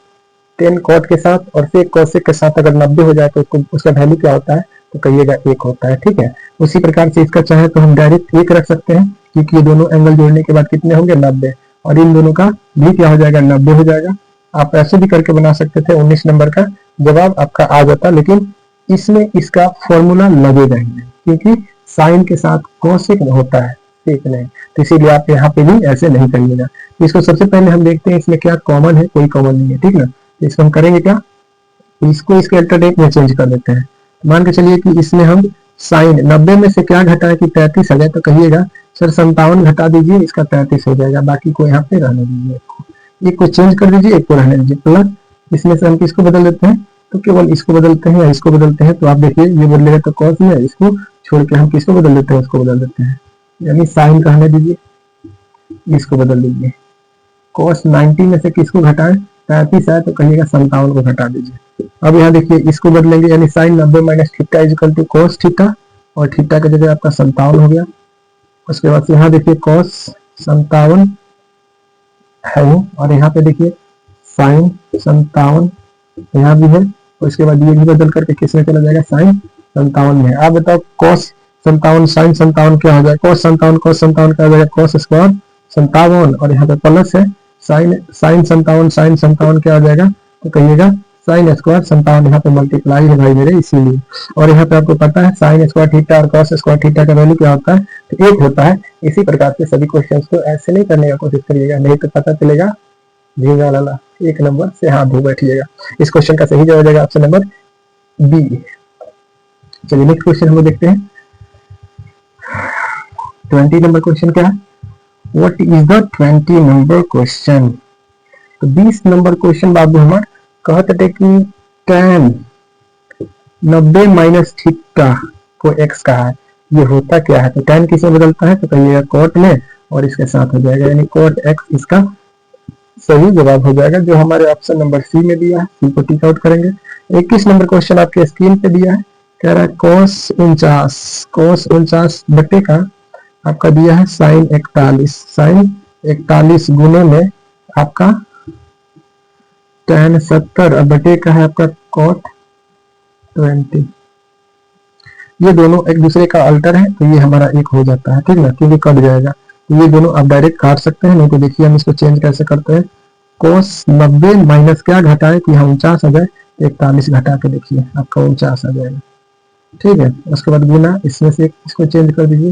tan cot के साथ, और फिर cosec के साथ अगर 90 हो जाए तो उसको उसका वैल्यू क्या होता है, तो कहिएगा 1 होता है। ठीक है, उसी प्रकार से इसका चाहे तो हम डायरेक्ट 1 रख सकते हैं, क्योंकि ये दोनों एंगल जोड़ने के बाद कितने होंगे 90, और इन दोनों का भी क्या हो जाएगा 90 हो जाएगा। आप ऐसे भी करके बना सकते थे, 19 नंबर का जवाब आपका आ जाता, लेकिन इसमें इसका फॉर्मूला लगेगा ही नहीं, क्योंकि साइन के साथ कोसेक होता है, ठीक नहीं, तो इसीलिए आप यहाँ पे भी ऐसे नहीं करिएगा। इसको सबसे पहले हम देखते हैं इसमें क्या कॉमन है, कोई कॉमन नहीं है। ठीक ना, तो इसको हम करेंगे क्या, इसको इसके अल्टरनेट में चेंज कर देते हैं। मान के चलिए कि इसमें हम साइन 90 में से क्या घटाए कि 33 आ जाए, तो कहिएगा सर 57 घटा दीजिए, इसका 33 हो जाएगा, बाकी को यहाँ पे रहने दीजिए, एक को चेंज कर दीजिए, एक को रहने दीजिए। प्लस इसमें से हम किसको बदल देते हैं, तो केवल इसको बदलते हैं या इसको बदलते हैं, तो आप देखिए ये बदलेगा तो कॉस में, इसको छोड़ के हम किसको बदल देते हैं, उसको बदल देते हैं, यानी साइन रहने दीजिए, इसको बदल दीजिए। कॉस 90 में से किसको घटाएं, 35 है, तो कहिएगा 57 को घटा दीजिए। अब यहाँ देखिए इसको बदलेंगे, यानी sine 90 minus theta is equal to cos theta, और थीटा की जगह आपका 57 हो गया। उसके बाद से यहाँ देखिए कॉस 57 है वो, और यहाँ पे देखिए साइन 57 यहाँ भी है, और इसके बाद ये भी बदल करके किसमें चला जाएगा, साइन 57 में। आप बताओ कॉस 57 साइन 57 क्या हो जाएगा, कॉस 57 क्या हो जाएगा, कॉस स्क्वायर 57 और यहाँ पे प्लस है साइन साइन 57 क्या हो जाएगा, तो कहिएगा साइन स्क्वायर 57, यहाँ पे मल्टीप्लाई है भाई मेरे इसीलिए। और यहाँ पे आपको पता है साइन स्क्वायर थीटा और कॉस स्क्वायर थीटा का वैल्यू क्या होता है, तो 1 होता है। इसी प्रकार से सभी क्वेश्चंस को ऐसे नहीं करने का कोशिश करिएगा, नहीं तो पता चलेगा झींगा लाला 1 नंबर से हाथ धो बैठिएगा। इस क्वेश्चन का सही जवाब हो जाएगा ऑप्शन नंबर बी। चलिए नेक्स्ट क्वेश्चन हम लोग देखते हैं। 20 नंबर क्वेश्चन क्या है, what is the 20 number question. तो 20 नंबर क्वेश्चन बाबू हमार कहते कि tan 90 माइनस थीटा को x कहा है, ये होता क्या है, तो tan किस में बदलता है, तो कहिएगा cot में और इसके साथ हो जाएगा यानी cot x, इसका सही जवाब हो जाएगा जो हमारे ऑप्शन नंबर सी में दिया है, सी को टिक आउट करेंगे। 21 नंबर क्वेश्चन आपके स्क्रीन पे दिया है, कह रहा है cos 49 बटे का आपका दिया है sin 41 गुने में आपका tan 70 और बटे का है आपका cot 20। ये दोनों एक दूसरे का अल्टर है तो ये हमारा एक हो जाता है, ठीक ना, क्योंकि कट जाएगा। तो ये दोनों आप डायरेक्ट काट सकते हैं, नहीं तो देखिए हम इसको चेंज कैसे करते हैं। cos 90 माइनस क्या घटाए कि यहाँ 49 आ जाए, 41 घटा के देखिए आपका 49 आ जाएगा, ठीक है। उसके बाद गुना, इसमें से इसको चेंज कर दीजिए,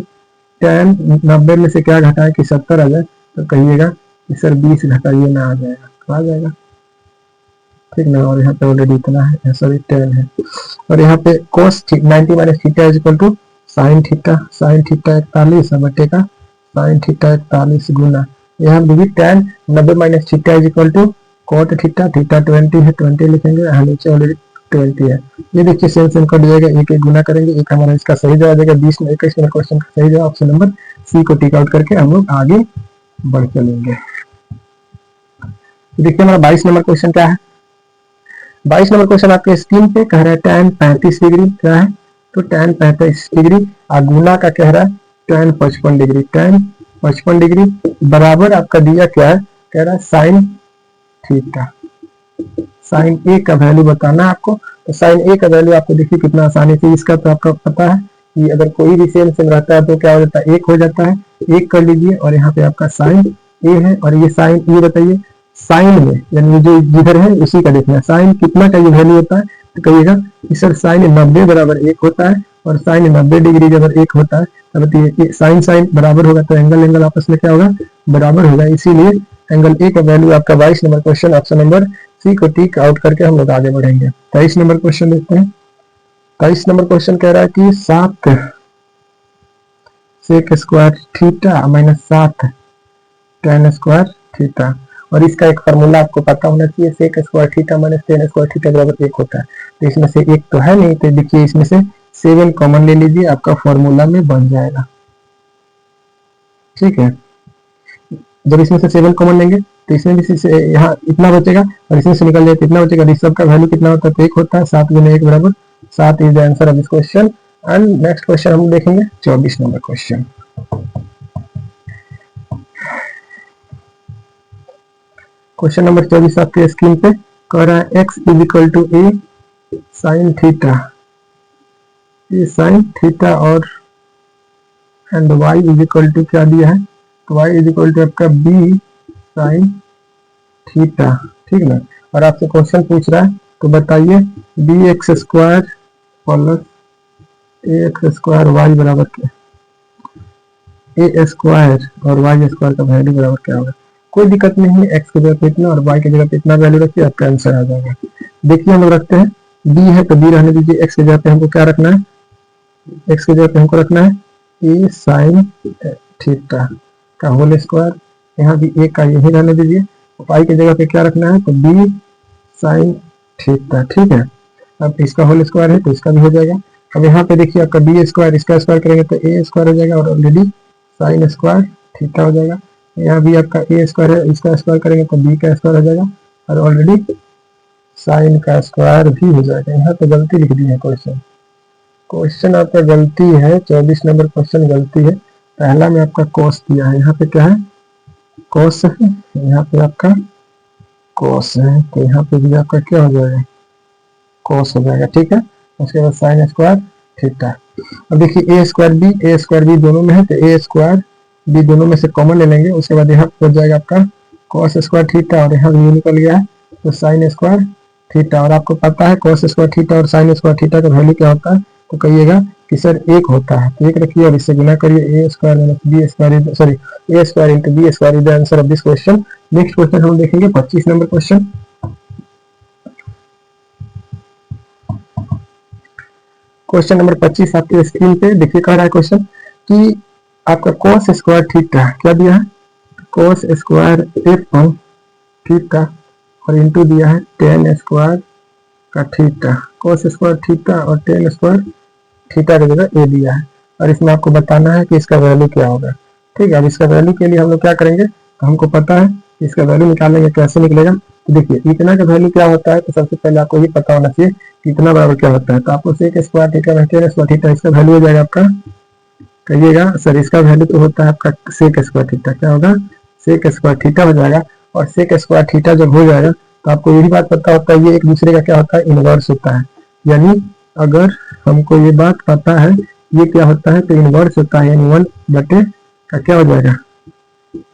tan 90 में से क्या घटाए कि 70 आ जाए, तो कहिएगा कि सर 20 घटाइए ना, आ जाएगा, तो आ जाएगा, ठीक ना। और यहाँ पे ऑलरेडी इतना है, सॉरी 10 है। और यहाँ पे cos 90 minus theta is equal to sine theta 41 और बटे का साइन थीटा 41 गुना, यहाँ भी tan 90 minus theta is equal to cot theta 20 है, 20 लिखेंगे, यहाँ नीचे ऑलरेडी 20 है। ये देखिए सेम सेम कट जाएगा, एक एक गुना करेंगे, एक हमारा इसका सही जवाब जाएगा। 21 नंबर क्वेश्चन का सही जवाब ऑप्शन नंबर सी को टिक आउट करके हम लोग आगे बढ़ चलेंगे। देखिए हमारा 22 नंबर क्वेश्चन क्या है। 22 नंबर क्वेश्चन आपके स्क्रीन पे कह रहा है tan 35 डिग्री क्या है, तो tan 35 डिग्री गुना का कह रहा है tan 55 डिग्री, tan 55 डिग्री बराबर आपका दिया क्या है, कह रहा है साइन थीटा। साइन ए का वैल्यू बताना है आपको, तो साइन ए का वैल्यू आपको देखिए कितना आसानी से, इसका तो आपका पता है कि अगर कोई भी सेम सेम रहता है तो क्या हो जाता है, 1 हो जाता है, 1 कर लीजिए। और यहाँ पे आपका साइन ए है और ये साइन, ये बताइए साइन में यानी जो जिधर है उसी का देखना है, साइन कितना का ये वैल्यू होता है, तो कहिएगा सर साइन 90 बराबर 1 होता है, और साइन 90 डिग्री जब 1 होता है तब साइन साइन बराबर होगा, तो एंगल आपस में क्या होगा, बराबर होगा, इसीलिए एंगल ए का वैल्यू आपका 22 number question option number C को टिक आउट करके हम लोग आगे बढ़ेंगे। 23 नंबर क्वेश्चन देखते हैं। 23 नंबर क्वेश्चन कह रहा है कि 7 sec square theta minus 7 tan square theta, और इसका एक फॉर्मूला आपको पता होना चाहिए, sec square theta minus tan square theta बराबर 1 होता है। तो इसमें से 1 तो है नहीं, तो देखिए इसमें से 7 कॉमन ले लीजिए, आपका फॉर्मूला में बन जाएगा, ठीक है। जब इसमें से 7 कॉमन लेंगे तो इसमें भी से यहाँ इतना बचेगा और इसमें से निकल जाए तो इतना बचेगा, इस सब का वैल्यू कितना होता है, तो 1 होता है। 7 गुना 1 बराबर 7 is the answer of this question. And next question हम देखेंगे 24 नंबर क्वेश्चन। क्वेश्चन नंबर 24 आपके स्क्रीन पे कह रहा है x is equal to A sine theta, A sine theta और and y is equal to क्या दिया है, तो y इज इक्वल टू आपका b साइन थीटा, ठीक ना। और आपसे क्वेश्चन पूछ रहा है तो बताइए बी एक्स स्क्वायर प्लस ए एक्स स्क्वायर वाई बराबर क्या, ए स्क्वायर और वाई स्क्वायर का वैल्यू बराबर क्या होगा। कोई दिक्कत नहीं है, एक्स की जगह पे इतना और वाई की जगह पे इतना वैल्यू रखिए, आपका आंसर आ जाएगा। देखिए हम लोग रखते हैं बी है तो बी रहने दीजिए, एक्स की जगह पे हमको क्या रखना है, एक्स की जगह पे हमको रखना है ए साइन थीटा का होल स्क्वायर, यहाँ भी ए का यही रहने दीजिए, पाई की जगह पे क्या रखना है, तो बी साइन थीटा, ठीक है। अब इसका होल स्क्वायर है तो इसका भी हो जाएगा। अब यहाँ पे देखिए आपका बी स्क्वायर, इसका स्क्वायर करेंगे तो ए स्क्वायर हो जाएगा और ऑलरेडी साइन स्क्वायर थीटा हो जाएगा। यहाँ भी आपका ए स्क्वायर है, इसका स्क्वायर करेंगे तो बी का स्क्वायर हो जाएगा और ऑलरेडी साइन का स्क्वायर भी हो जाएगा। यहाँ पे गलती लिख दी है, क्वेश्चन आपका गलती है, 24 नंबर क्वेश्चन गलती है। पहला में आपका कॉस दिया है, यहाँ पे क्या है, कॉस है, यहाँ पे आपका कॉस है, तो यहाँ पे भी आपका क्या हो जाएगा, कॉस हो जाएगा, ठीक है। उसके बाद साइन स्क्वायर थीटा। अब देखिए ए स्क्वायर बी दोनों में है, तो ए स्क्वायर बी दोनों में से कॉमन ले लेंगे, उसके बाद यहाँ बच जाएगा आपका कॉस स्क्वायर थीटा और यहाँ यू निकल गया है तो साइन स्क्वायर थीटा। और आपको पता है कॉस स्क्वायर थीटा और साइन स्क्वायर थीटा का वैल्यू क्या होता है, तो कहिएगा कि सर एक होता है, तो एक रखिए और इससे गुना करिए, A square minus B square, sorry A square into B square is the answer of this question. Next question हम देखेंगे 25 नंबर क्वेश्चन। क्वेश्चन नंबर 25 आपके स्क्रीन पे देखिए, कह रहा है क्वेश्चन कि आपका cos स्क्वायर थीटा क्या दिया है, cos स्क्वायर एफ थीटा और इंटू दिया है tan स्क्वायर का थीटा। cos स्क्वायर थीटा और tan स्क्वायर थीटा की जगह ए दिया है और इसमें आपको बताना है कि इसका वैल्यू क्या होगा। ठीक है, अब इसका वैल्यू के लिए हम लोग क्या करेंगे, तो हमको पता है इसका वैल्यू निकालेंगे, कैसे निकलेगा। तो देखिए इतना का वैल्यू क्या होता है, तो सबसे पहले आपको ये पता होना चाहिए कि इतना बराबर क्या होता है। तो आपको sec square theta tan square theta इसका वैल्यू हो जाएगा आपका, कहिएगा सर इसका वैल्यू तो होता है आपका सेक स्क्वायर थीटा, क्या होगा सेक स्क्वायर थीटा हो जाएगा। और सेक स्क्वायर थीटा जब हो जाएगा तो आपको यही बात पता होता है, ये एक दूसरे का क्या होता है, इनवर्स होता है। यानी अगर हमको ये बात पता है ये क्या होता है, तो इनवर्स होता है, यानी 1 का क्या हो जाएगा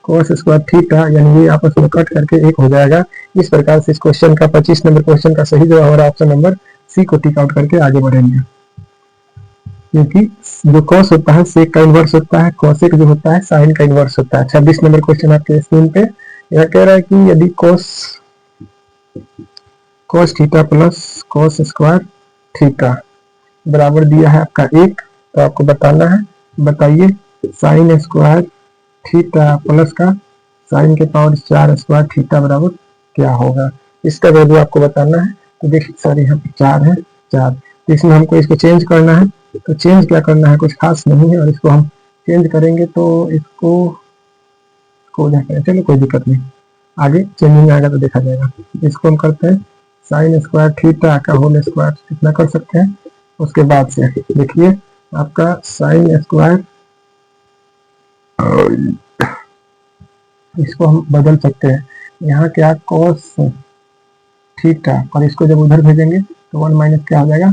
cos स्क्वायर थीटा, यानी ये आपस में कट करके एक हो जाएगा। इस प्रकार से इस क्वेश्चन का 25 नंबर क्वेश्चन का सही जवाब हो रहा है ऑप्शन नंबर सी को टिक आउट करके आगे बढ़ेंगे, क्योंकि जो cos होता है सेक का इनवर्स होता है, cosec जो होता है साइन का इनवर्स होता है। 26 नंबर क्वेश्चन आपके स्क्रीन पे यह कह रहा है कि यदि cos theta plus cos square theta बराबर दिया है आपका 1, तो आपको बताना है, बताइए साइन स्क्वायर थीटा प्लस का साइन के पावर 4 स्क्वायर थीटा बराबर क्या होगा, इसका वैल्यू आपको बताना है। तो देखिए सर यहाँ पे 4 है 4, तो इसमें हमको इसको चेंज करना है। तो चेंज क्या करना है, कुछ खास नहीं है, और इसको हम चेंज करेंगे तो इसको चलो कोई दिक्कत नहीं, आगे चेंजिंग आएगा तो देखा जाएगा। इसको हम करते हैं साइन स्क्वायर थीटा का होल स्क्वायर कितना कर सकते हैं। उसके बाद से देखिए आपका साइन स्क्वायर, इसको हम बदल सकते हैं, यहाँ क्या cos थीटा और इसको जब उधर भेजेंगे तो 1 माइनस क्या हो जाएगा,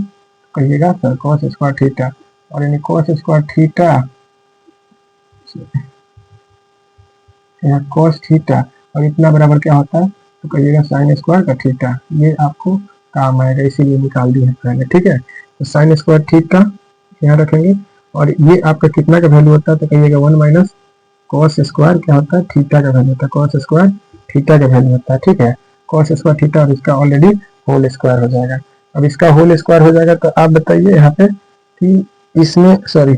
कहिएगा सर cos स्क्वायर थीटा, और यानी cos स्क्वायर थीटा, यहाँ cos थीटा और इतना बराबर क्या होता है, तो कहिएगा साइन स्क्वायर का थीटा। ये आपको काम आएगा, इसीलिए निकाल दिया है पहले। ठीक है, तो साइन स्क्वायर थीटा यहाँ रखेंगे और ये आपका कितना का वैल्यू होता है, तो कहिएगा 1 माइनस cos स्क्वायर क्या होता है थीटा का वैल्यू होता है, cos स्क्वायर थीटा का वैल्यू होता है। ठीक है, cos स्क्वायर थीटा और इसका ऑलरेडी होल स्क्वायर हो जाएगा। अब इसका होल स्क्वायर हो जाएगा तो आप बताइए यहाँ पे कि इसमें, सॉरी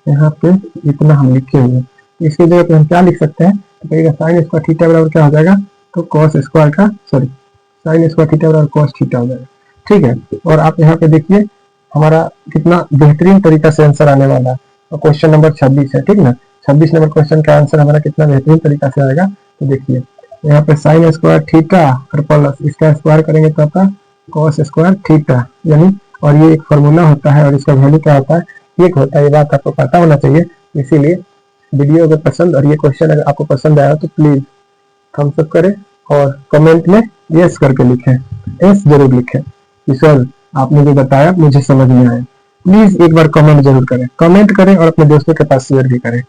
यहाँ पे इतना हम लिखे हुए, इसकी जगह पे हम क्या लिख सकते हैं, तो कहिएगा साइन स्क्वायर थीटा बराबर क्या हो जाएगा, तो cos स्क्वायर का सॉरी साइन स्क्वायर थीटा बराबर cos थीटा हो जाएगा। ठीक है, और आप यहाँ पे देखिए हमारा कितना बेहतरीन तरीका से आंसर आने वाला है। और क्वेश्चन नंबर 26 है, ठीक ना, 26 नंबर क्वेश्चन का आंसर हमारा कितना बेहतरीन तरीका से आएगा। तो देखिए यहाँ पे साइन स्क्वायर थीटा और प्लस इसका स्क्वायर करेंगे तो आपका cos स्क्वायर थीटा, यानी और ये एक फॉर्मूला होता है और इसका वैल्यू क्या होता है एक होता है, ये बात आपको पता होना चाहिए। इसीलिए वीडियो अगर पसंद और ये क्वेश्चन अगर आपको पसंद आया तो प्लीज थम्स अप करें और कमेंट में यस करके लिखें, यस जरूर लिखें कि सर आपने जो बताया मुझे समझ में आया। प्लीज एक बार कमेंट जरूर करें, कमेंट करें और अपने दोस्तों के पास शेयर भी करें।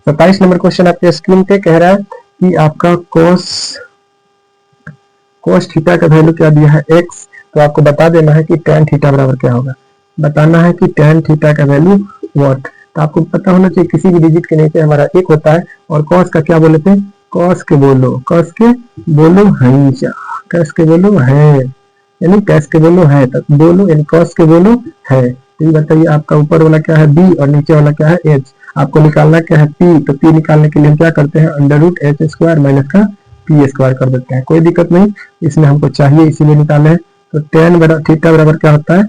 27 नंबर क्वेश्चन आपके स्क्रीन पे कह रहा है कि आपका cos थीटा का वैल्यू क्या दिया है x, तो आपको बता देना है कि tan थीटा बराबर क्या होगा, बताना है कि tan थीटा का वैल्यू व्हाट। तो आपको पता होना चाहिए किसी भी डिजिट के नीचे हमारा एक होता है और cos का क्या बोले थे, cos के बोलो है, कैस के बोलो है, यानी कैस के बोलो है, तो बोलो यानी cos के बोलो है। तो ये बताइए आपका ऊपर वाला क्या है b और नीचे वाला क्या है h, आपको निकालना क्या है p, तो p निकालने के लिए हम क्या करते हैं under root H square minus का पी स्क्वायर कर देते हैं, कोई दिक्कत नहीं, इसमें हमको चाहिए इसीलिए निकाले हैं। तो tan थीटा बराबर क्या होता है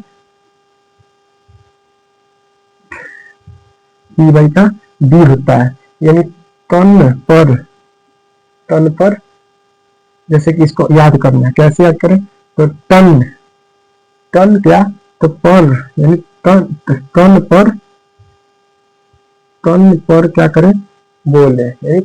p बाई का d होता है, यानी टन पर जैसे कि इसको याद करना है, कैसे याद करें, तो टन क्या, तो पर यानी टन पर क्या करें बोले, यानी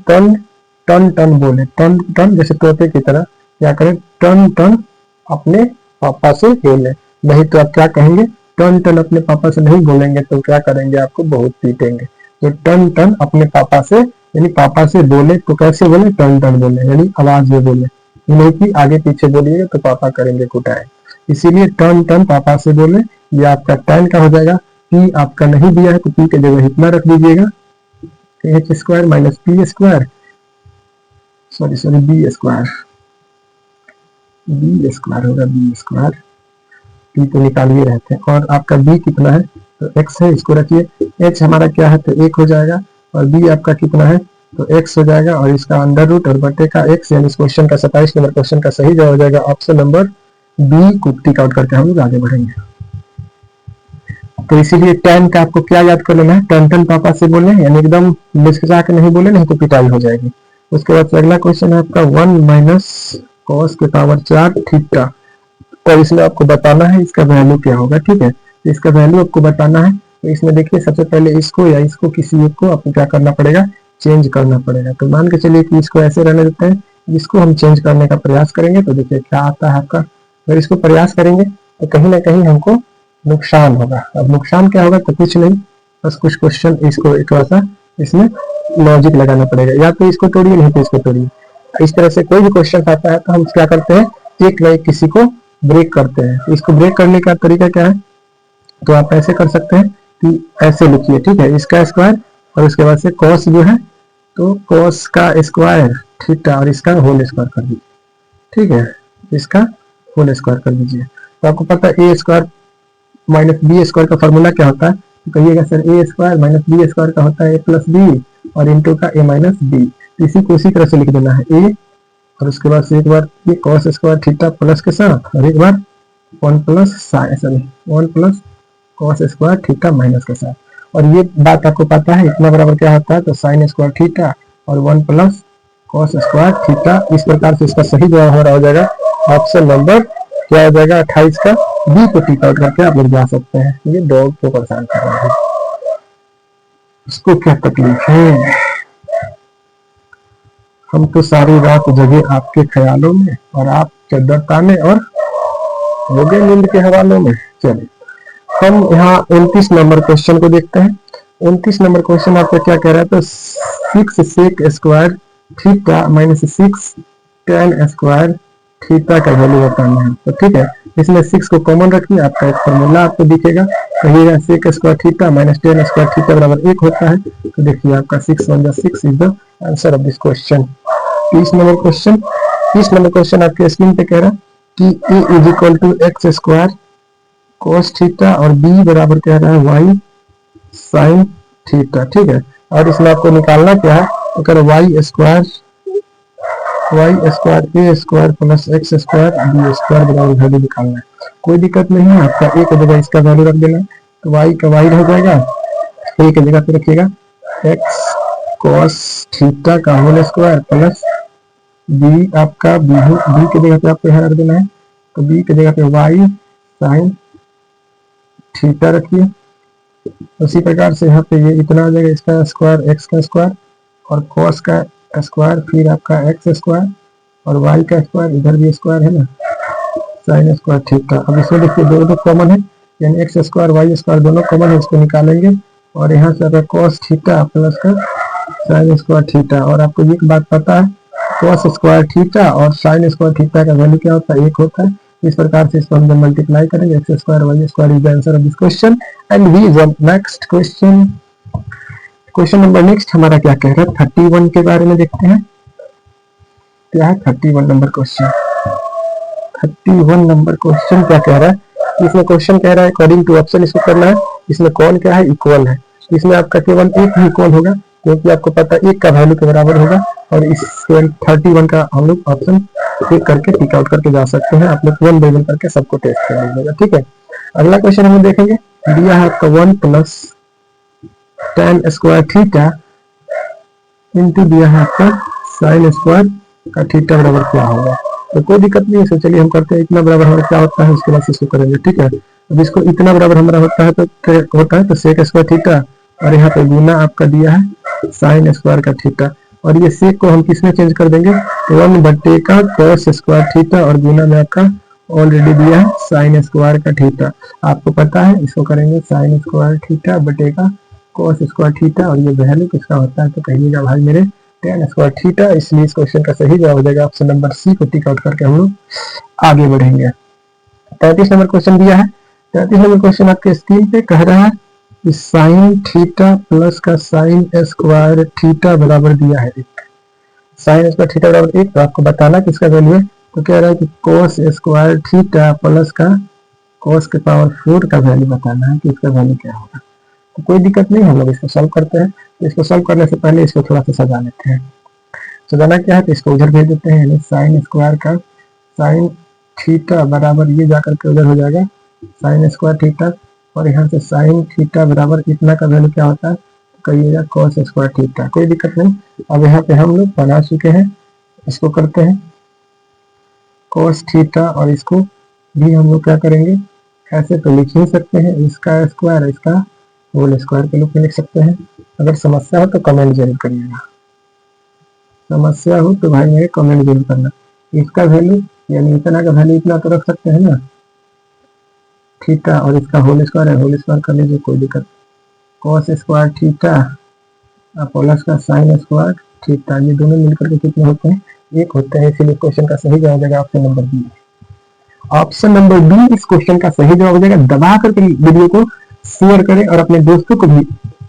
टन बोले, टन जैसे तोते की तरह क्या करें टन अपने पापा से बोले, नहीं तो आप क्या कहेंगे टन अपने पापा से नहीं बोलेंगे तो क्या करेंगे आपको बहुत पीटेंगे। तो टन टन अपने पापा से, यानी पापा से बोले तो कैसे बोले, टन टन बोले, यानी आवाज में बोले, नहीं कि आगे पीछे बोलिएगा तो पापा करेंगे कुटाई। इसीलिए टन टन पापा से बोले। ये आपका टन का हो जाएगा। पी आपका नहीं दिया है तो पी के जगह इतना रख दीजिएगा, H square minus P square, sorry B square, B square होगा, बी स्क्वायर, पी को निकालिए रहते हैं। और आपका बी कितना है तो एक्स है, इसको रखिए। एच हमारा क्या है तो एक हो जाएगा, और बी आपका कितना है तो एक्स हो जाएगा, और इसका अंडर रूट और बटे का एक्स, यानी इस क्वेश्चन का 27 नंबर क्वेश्चन का सही जवाब हो जाएगा ऑप्शन नंबर बी को टिक आउट करके हम लोग आगे बढ़ेंगे। तो इसीलिए टैन का आपको क्या याद कर लेना है, टन टन पापा से बोले, यानी एकदम मिसकचा के नहीं बोले, नहीं तो पिटाई हो जाएगी। उसके बाद अगला क्वेश्चन है आपका 1 माइनस कॉस के पावर 4 थीटा। तो इसमें आपको बताना है इसका वैल्यू क्या होगा, ठीक है। इसका वैल्यू आपको बताना है। तो इसमें देखिए सबसे पहले इसको या इसको किसी एक को आपको क्या करना पड़ेगा, चेंज करना पड़ेगा। तो मान के चलिए कि इसको ऐसे रहने देते हैं, इसको हम चेंज करने का प्रयास करेंगे। तो देखिए क्या आता है आपका, अगर इसको प्रयास करेंगे तो कहीं ना कहीं हमको नुकसान होगा। अब नुकसान क्या होगा तो कुछ नहीं, बस कुछ क्वेश्चन इसको एक सा इसमें लॉजिक लगाना पड़ेगा, या तो इसको तोड़िए नहीं तो इसको तोड़िए। इस तरह से कोई भी क्वेश्चन आता है तो हम क्या करते हैं, एक ना एक किसी को ब्रेक करते हैं। इसको ब्रेक करने का तरीका क्या है, तो आप ऐसे कर सकते हैं कि ऐसे लिखिए, ठीक है, इसका स्क्वायर और उसके बाद से कॉस जो है तो कॉस का स्क्वायर थीटा और इसका होल स्क्वायर कर दीजिए, ठीक है, इसका होल स्क्वायर कर दीजिए। तो आपको पता है ए स्क्वायर माइनस बी स्क्वायर का फॉर्मूला क्या होता है, तो कहिएगा सर ए स्क्वायर माइनस बी स्क्वायर का होता है ए प्लस बी और इंटू का ए माइनस बी। इसी को उसी तरह से लिख देना है ए, और उसके बाद से एक बार ये कॉस स्क्वायर थीटा प्लस के साथ, और एक बार 1 plus cos square theta minus के साथ। और ये बात आपको पता है इतना बराबर क्या होता है, तो साइन स्क्वायर थीटा और 1 प्लस कॉस स्क्वायर थीटा। इस प्रकार से इसका सही जवाब हमारा हो जाएगा ऑप्शन नंबर क्या हो जाएगा 28 का बी को टिक आउट करके आप लोग जा सकते हैं। ये डॉग को परेशान कर रहा है, इसको क्या तकलीफ है, हम तो सारी रात जगे आपके ख्यालों में और आप चद्दर ताने और हो गए नींद के हवालों में। चलिए हम यहाँ 29 नंबर क्वेश्चन को देखते हैं। 29 नंबर क्वेश्चन आपका क्या कह रहा है, तो 6 sec square theta minus 6 tan square theta का वैल्यू बताना है। तो ठीक है, इसमें 6 को कॉमन रखिए, आपका एक फॉर्मूला आपको दिखेगा, कहिएगा sec square theta minus tan square theta बराबर 1 होता है। तो देखिए आपका 6 1 6 is the answer of this question. 30 number question आपके स्क्रीन पे कह रहा है कि a is equal to X square cos theta और b बराबर कह रहा है y साइन थीटा, ठीक है। और इसमें आपको निकालना क्या है, अगर y square a square plus x square b square बराबर वैल्यू निकालना है। कोई दिक्कत नहीं है, आपका a की जगह इसका वैल्यू रख देना है, तो y का y हो जाएगा, a की जगह पे रखिएगा x cos थीटा का होल स्क्वायर प्लस b आपका b की जगह पे आपको यहाँ रख देना है, तो b की जगह पे y साइन थीटा रखिए। उसी प्रकार से यहाँ पे ये इतना आ जाएगा, इसका स्क्वायर x का स्क्वायर और cos का स्क्वायर, फिर आपका x स्क्वायर और y का स्क्वायर, इधर भी स्क्वायर है ना, साइन स्क्वायर थीटा। अब इसमें देखिए दोनों कॉमन है, यानी x स्क्वायर y स्क्वायर दोनों कॉमन है, इसको निकालेंगे और यहाँ से आपका cos थीटा प्लस का साइन स्क्वायर थीटा। और आपको ये बात पता है cos स्क्वायर थीटा और साइन स्क्वायर थीटा का वैल्यू क्या होता है, 1 होता है। इस प्रकार से इसको हम जब मल्टीप्लाई करेंगे x square y square is the answer of this question and we jump next question. Question number next हमारा क्या कह रहा है, 31 के बारे में देखते हैं क्या है 31 नंबर क्वेश्चन। 31 नंबर क्वेश्चन क्या कह रहा है, इसमें क्वेश्चन कह रहा है अकॉर्डिंग टू ऑप्शन इसको करना है। इसमें कौन क्या है, इक्वल है, इसमें आपका केवल एक ही इक्वल होगा क्योंकि आपको पता है 1 का वैल्यू के बराबर होगा। और इस 31 का हम लोग ऑप्शन एक करके टिक आउट करके जा सकते हैं। आप लोग 1 बाय 1 करके सबको टेस्ट कर लीजिएगा, ठीक है। अगला क्वेश्चन हम देखेंगे, दिया है आपका 1 plus tan square theta into दिया है आपका साइन स्क्वायर का थीटा बराबर क्या होगा। तो कोई दिक्कत नहीं है, चलिए हम करते हैं, इतना बराबर हमारा क्या होता है उसके बाद इसको करेंगे, ठीक है। अब इसको इतना बराबर हमारा होता है तो सेक स्क्वायर थीटा और यहाँ पे गुना आपका दिया है साइन स्क्वायर का थीटा, और ये सेक को हम किसमें चेंज कर देंगे, 1 बटे का cos स्क्वायर थीटा और गुना में आपका ऑलरेडी दिया है साइन स्क्वायर का थीटा। आपको पता है इसको करेंगे साइन स्क्वायर थीटा बटे का cos स्क्वायर थीटा और ये वैल्यू किसका होता है, तो कहिएगा भाई मेरे tan स्क्वायर थीटा। इसलिए इस क्वेश्चन का सही जवाब हो जाएगा ऑप्शन नंबर सी को टिक आउट करके हम लोग आगे बढ़ेंगे। 33 नंबर क्वेश्चन दिया है। 33 नंबर क्वेश्चन आपके स्क्रीन पे कह रहा है कि साइन थीटा प्लस का साइन स्क्वायर थीटा बराबर दिया है एक। साइन स्क्वायर थीटा बराबर एक, तो आपको बताना किसका वैल्यू है, तो कह रहा है कि कोस स्क्वायर थीटा प्लस का कोस के पावर 4 का वैल्यू बताना है कि इसका वैल्यू क्या होगा। तो कोई दिक्कत नहीं, हम लोग इसको सॉल्व करते हैं। तो इसको सॉल्व करने से पहले इसको थोड़ा सा सजा लेते हैं। सजाना क्या है, तो इसको उधर भेज देते हैं, यानी साइन स्क्वायर का साइन थीटा बराबर ये जाकर के उधर हो जाएगा साइन स्क्वायर थीटा, और यहाँ से साइन थीटा बराबर इतना का वैल्यू क्या होता है, तो कहिएगा कॉस स्क्वायर थीटा। कोई दिक्कत नहीं। अब यहाँ पे हम लोग बना चुके हैं, इसको करते हैं कॉस थीटा, और इसको भी हम लोग क्या करेंगे, ऐसे तो लिख ही सकते हैं, इसका स्क्वायर इसका होल स्क्वायर के रूप में लिख सकते हैं। अगर समस्या हो तो कमेंट जरूर करिएगा, समस्या हो तो भाई मेरे कमेंट जरूर करना। इसका वैल्यू यानी इतना का वैल्यू इतना तो रख सकते हैं ना, थीटा, और इसका होल स्क्वायर है, होल स्क्वायर कर लीजिए, कोई दिक्कत। कॉस स्क्वायर थीटा प्लस का साइन स्क्वायर थीटा, ये दोनों मिलकर के कितने होते हैं, एक होते हैं। इसीलिए क्वेश्चन का सही जवाब हो जाएगा option number B. Option number B इस क्वेश्चन का सही जवाब हो जाएगा। दबा करके वीडियो को शेयर करें और अपने दोस्तों को भी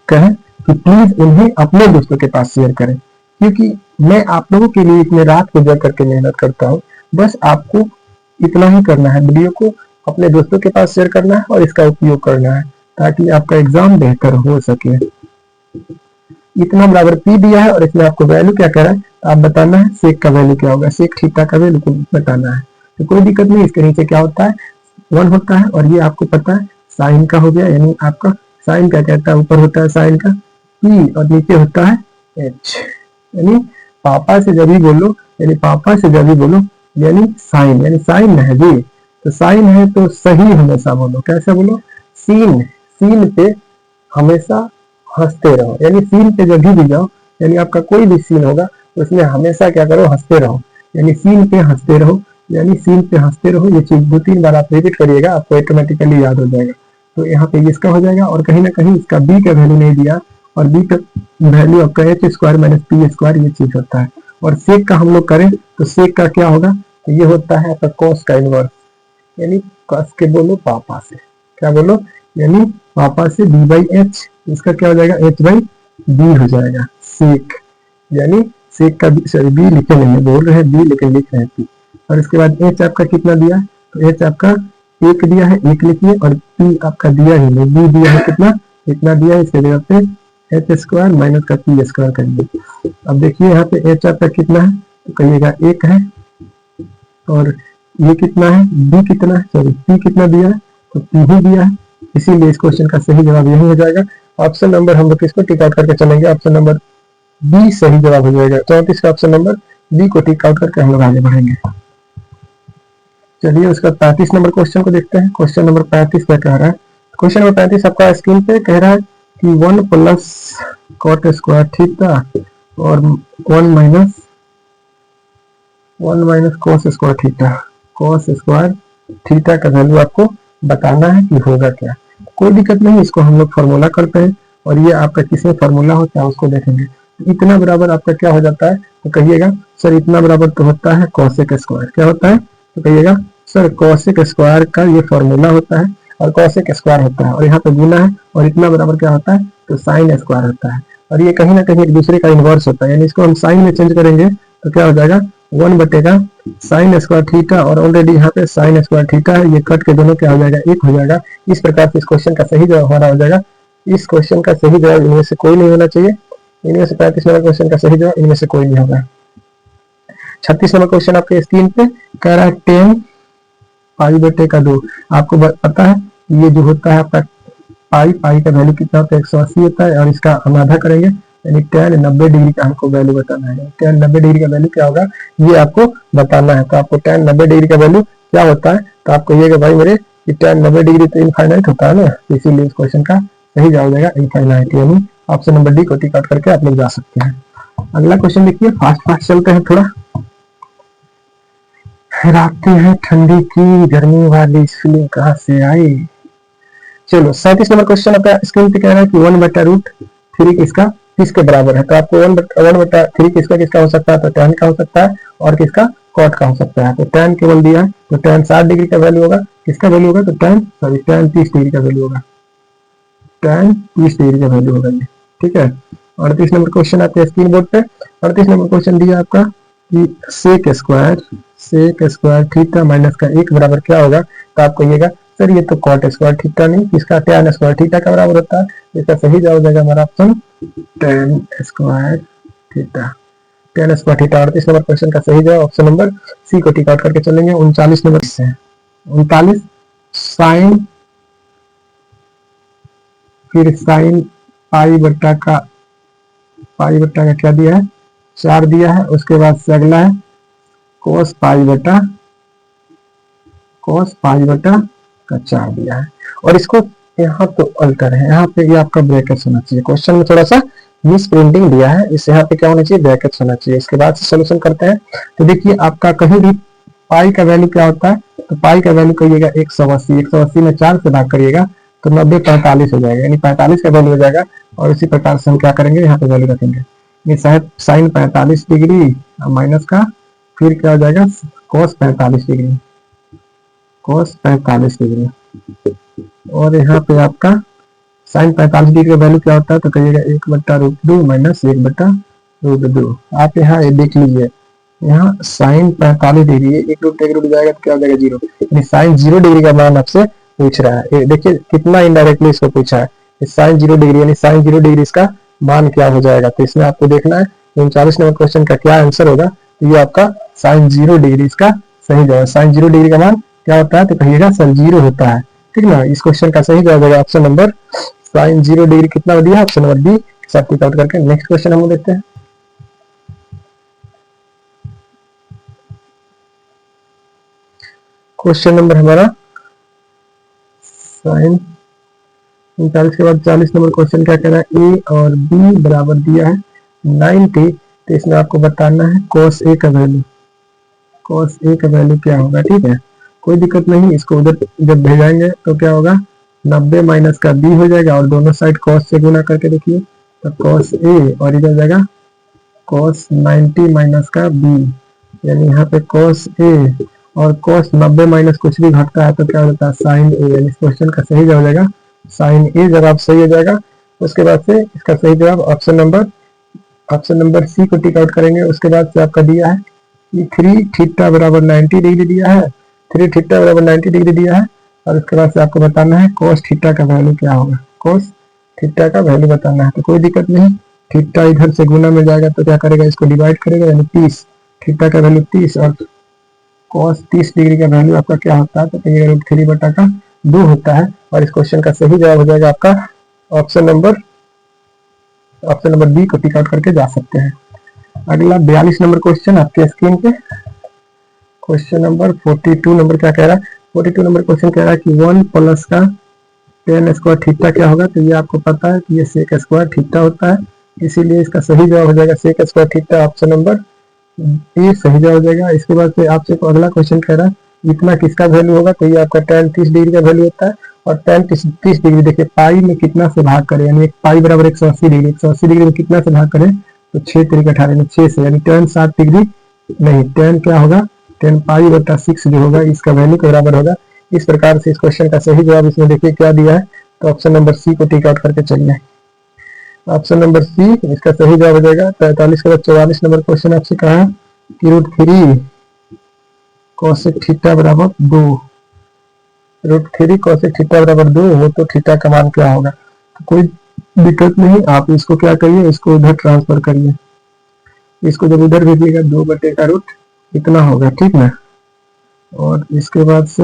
कहें कि प्लीज उन्हें अपने दोस्तों के पास शेयर करें, क्योंकि मैं आप लोगों के लिए इतने रात को जग करके मेहनत करता हूँ। बस आपको इतना ही करना है, वीडियो को अपने दोस्तों के पास शेयर करना है और इसका उपयोग करना है, ताकि आपका एग्जाम बेहतर हो सके। इतना बराबर पी दिया है और इसमें आपको वैल्यू क्या कह रहा है, आप बताना है सेक का वैल्यू क्या होगा, सेक थीटा का वैल्यू को बताना है। तो कोई दिक्कत नहीं, इसके नीचे क्या होता है 1 होता है, और ये आपको पता है साइन का हो गया, यानी आपका साइन क्या कहता है, ऊपर होता है साइन का p और नीचे होता है h, यानी पापा से जब भी बोलो, यानी पापा से जब भी बोलो यानी साइन है जी, तो साइन है तो सही हमेशा बोलो। कैसे बोलो, सीन पे हमेशा हंसते रहो, यानी सीन पे जब भी जाओ, यानी आपका कोई भी सीन होगा उसमें हमेशा क्या करो, हंसते रहो, यानी सीन पे हंसते रहो, यानी सीन पे हंसते रहो। ये चीज 2-3 बार आप रिपीट करिएगा, आपको ऑटोमेटिकली याद हो जाएगा। तो यहाँ पे इसका हो जाएगा, और कहीं ना कहीं इसका बी का वैल्यू नहीं दिया, और बी का वैल्यू आपका H square minus P square ये चीज होता है। और सेक का हम लोग करें तो सेक का क्या होगा, तो ये होता है आपका कॉस का इनवर्स, यानी कस के बोलो पापा से, क्या बोलो, यानी पापा से बी बाई एच, इसका क्या हो जाएगा एच बाई बी हो जाएगा सेक, यानी सेक का सॉरी बी लिखे नहीं है, बोल रहे हैं बी लेकिन लिख रहे हैं पी। और इसके बाद एच आपका कितना दिया, तो एच आपका एक दिया है, एक लिखिए, और पी आपका दिया ही नहीं, बी दिया है कितना, इतना दिया है, इसके जगह पे एच स्क्वायर माइनस का पी स्क्वायर करिए। अब देखिए यहाँ पे एच आपका कितना है, तो कहिएगा 1 है, और ये कितना है, बी कितना है, सॉरी पी कितना दिया है, तो पी ही दिया है। इसीलिए इस क्वेश्चन का सही जवाब यही हो जाएगा। ऑप्शन नंबर हम लोग किसको टिक आउट करके चलेंगे, ऑप्शन नंबर बी सही जवाब हो जाएगा। 34 का ऑप्शन नंबर बी को टिक आउट करके हम लोग आगे बढ़ेंगे। चलिए उसका 35 नंबर क्वेश्चन को देखते हैं। क्वेश्चन नंबर 35 क्या कह रहा है, क्वेश्चन नंबर 35 आपका स्क्रीन पे कह रहा है कि 1 प्लस कॉट स्क्वायर थीटा और 1 minus cos square theta, cos square theta का वैल्यू आपको बताना है कि होगा क्या। कोई दिक्कत नहीं, इसको हम लोग फॉर्मूला करते हैं, और ये आपका किसमें फॉर्मूला होता है उसको देखेंगे। इतना बराबर आपका क्या हो जाता है, तो कहिएगा सर इतना बराबर तो होता है कॉसेक स्क्वायर, क्या होता है, तो कहिएगा सर कॉसेक स्क्वायर का ये फॉर्मूला होता है, और कॉसेक स्क्वायर होता है, और यहाँ पे गुना है, और इतना बराबर क्या होता है, तो साइन स्क्वायर होता है, और ये कहीं ना कहीं एक दूसरे का इनवर्स होता है, यानी इसको हम साइन में चेंज करेंगे तो क्या हो जाएगा 1 बटेगा साइन स्क्वायर थीटा, और ऑलरेडी यहाँ पे साइन स्क्वायर थीटा है, ये कट के दोनों क्या हो जाएगा 1 हो जाएगा। इस प्रकार से इस क्वेश्चन का सही जवाब हमारा हो जाएगा। इस क्वेश्चन का सही जवाब इनमें से कोई नहीं होना चाहिए, इनमें से 35 नंबर क्वेश्चन का सही जवाब इनमें से कोई नहीं होगा। 36 नंबर क्वेश्चन आपके स्क्रीन पे कह रहा है 10 पाई बटे का 2। आपको पता है ये जो होता है आपका पाई का वैल्यू कितना होता है 180 होता है, और इसका हम आधा करेंगे, यानी tan 90 डिग्री का हमको वैल्यू बताना है। tan 90 डिग्री का वैल्यू क्या होगा ये आपको बताना है। तो आपको tan 90 डिग्री का वैल्यू क्या होता है, तो आप कहिएगा भाई मेरे कि tan 90 डिग्री तो इनफाइनाइट होता है ना, इसीलिए इस क्वेश्चन का सही जवाब हो जाएगा इनफाइनाइट, यानी ऑप्शन नंबर डी को टिक आउट करके आप लोग जा सकते हैं। अगला क्वेश्चन देखिए, फास्ट चलते हैं थोड़ा। रातें हैं ठंडी की, गर्मी वाली फीलिंग कहाँ से आई, चलो 37 नंबर क्वेश्चन आपका स्क्रीन पे कह रहा है कि 1/√3 किसका किसके बराबर है। तो आपको 1/3 किसका किसका हो सकता है, तो tan का हो सकता है और किसका cot का हो सकता है। तो tan केवल दिया है, तो tan 60 डिग्री का वैल्यू होगा, किसका वैल्यू होगा, तो tan 30 डिग्री का वैल्यू होगा, tan 30 डिग्री का वैल्यू होगा ये, ठीक है। 38 नंबर क्वेश्चन आपके स्क्रीन बोर्ड पे 38 नंबर क्वेश्चन दिया आपका कि sec स्क्वायर थीटा माइनस का 1 बराबर क्या होगा। तो आप कहिएगा सर ये तो कॉट स्क्वायर थीटा नहीं, इसका tan स्क्वायर थीटा का बराबर होता है। इसका सही जवाब हो जाएगा हमारा option tan square theta, tan square theta. 38 number question का सही जवाब ऑप्शन नंबर सी को टिक आउट करके चलेंगे। 39 नंबर से 39 साइन, फिर साइन पाई बट्टा का क्या दिया है, 4 दिया है। उसके बाद से अगला है कोस पाई बटा का 4 दिया है। और इसको यहाँ तो अल्टर है, यहाँ पे ये आपका ब्रैकेट होना चाहिए। क्वेश्चन में थोड़ा सा मिस प्रिंटिंग दिया है, इस यहाँ पे क्या होना चाहिए, ब्रैकेट होना चाहिए। इसके बाद से सोल्यूशन करते हैं। तो देखिए आपका कहीं भी पाई का वैल्यू क्या होता है, तो पाई का वैल्यू कहिएगा 180 में 4 से भाग करिएगा तो 90 45 हो जाएगा, यानी 45 का वैल्यू हो जाएगा। और इसी प्रकार से हम क्या करेंगे, यहाँ पे वैल्यू रखेंगे, ये साइन 45 डिग्री माइनस का फिर क्या हो जाएगा cos 45 डिग्री। और यहाँ पे आपका साइन 45 डिग्री का वैल्यू क्या होता है, तो कहिएगा 1/√2 माइनस 1/√2। आप यहाँ ये देख लीजिए, यहाँ साइन 45 डिग्री, एक रूट जाएगा तो क्या हो जाएगा 0, यानी साइन 0 डिग्री का मान आपसे पूछ रहा है। देखिए कितना इनडायरेक्टली इसको पूछा है, साइन 0 डिग्री, यानी साइन 0 डिग्री इसका मान क्या हो जाएगा। तो इसमें आपको देखना है 39 नंबर क्वेश्चन का क्या आंसर होगा। तो ये आपका साइन 0 डिग्री इसका सही जवाब। साइन 0 डिग्री का मान क्या होता है, तो कहिएगा सर 0 होता है, ठीक ना। इस क्वेश्चन का सही जवाब होगा ऑप्शन नंबर साइन 0 डिग्री कितना दिया है, ऑप्शन नंबर बी सब टिक आउट करके नेक्स्ट क्वेश्चन हम देखते हैं। क्वेश्चन नंबर हमारा साइन 39 के बाद 40 नंबर क्वेश्चन क्या कह रहा है, ए और बी बराबर दिया है 90। तो इसमें आपको बताना है cos a का वैल्यू क्या होगा, ठीक है। कोई दिक्कत नहीं, इसको उधर जब भेजाएंगे तो क्या होगा 90 माइनस का b हो जाएगा और दोनों साइड cos से गुना करके देखिए, तो cos a और इधर जाएगा cos 90 माइनस का b, यानी यहाँ पे cos a और cos 90 माइनस कुछ भी घटता है तो क्या होता है sin a, यानी इस क्वेश्चन का सही जवाब हो जाएगा sin a, जवाब सही हो जाएगा। उसके बाद से इसका सही जवाब ऑप्शन नंबर सी को टिक आउट करेंगे। उसके बाद से आपका दिया है कि 3 थीटा बराबर 90 डिग्री दिया है, 3 थीटा बराबर 90 डिग्री दिया है। और उसके बाद से आपको बताना है cos थीटा का वैल्यू क्या होगा, cos थीटा का वैल्यू बताना है। तो कोई दिक्कत नहीं, थीटा इधर से गुना में जाएगा तो क्या करेगा, इसको डिवाइड करेगा, यानी 30, थीटा का वैल्यू 30 और cos 30 डिग्री का वैल्यू आपका क्या होता है, तो कहिएगा √3/2 होता है। और इस क्वेश्चन का सही जवाब हो जाएगा आपका ऑप्शन नंबर बी को टिक आउट करके जा सकते हैं। अगला 42 नंबर क्वेश्चन आपके स्क्रीन पे, क्वेश्चन नंबर 42 नंबर क्या कह रहा है, 42 नंबर क्वेश्चन कह रहा है कि 1 प्लस का tan स्क्वायर थीटा क्या होगा। तो ये आपको पता है कि ये sec स्क्वायर थीटा होता है, इसीलिए इसका सही जवाब हो जाएगा sec square theta, option number A सही जवाब हो जाएगा। इसके बाद से आपसे अगला क्वेश्चन कह रहा है इतना किसका वैल्यू होगा, तो ये आपका tan 30 डिग्री का वैल्यू होता है। और tan 30 डिग्री देखिए पाई में कितना से भाग करें, यानी पाई बराबर 180 डिग्री, 180 डिग्री में कितना से भाग करें, तो 6 तरीका 18 में 6 से, यानी tan 60 डिग्री नहीं, tan क्या होगा, tan पाई बटा 6 जो होगा इसका वैल्यू के बराबर होगा। इस प्रकार से इस क्वेश्चन का सही जवाब इसमें देखिए क्या दिया है, तो ऑप्शन नंबर सी को टिक आउट करके चलिए। ऑप्शन नंबर सी इसका सही जवाब हो जाएगा। 43 के बाद 44 नंबर क्वेश्चन आपसे कहा है कि √3 cosec थीटा बराबर 2, √3 cosec थीटा बराबर 2 हो तो थीटा का मान क्या होगा। तो कोई दिक्कत नहीं, आप इसको क्या करिए, इसको उधर ट्रांसफर करिए, इसको जब उधर भेजिएगा 2/√, इतना होगा, ठीक ना। और इसके बाद से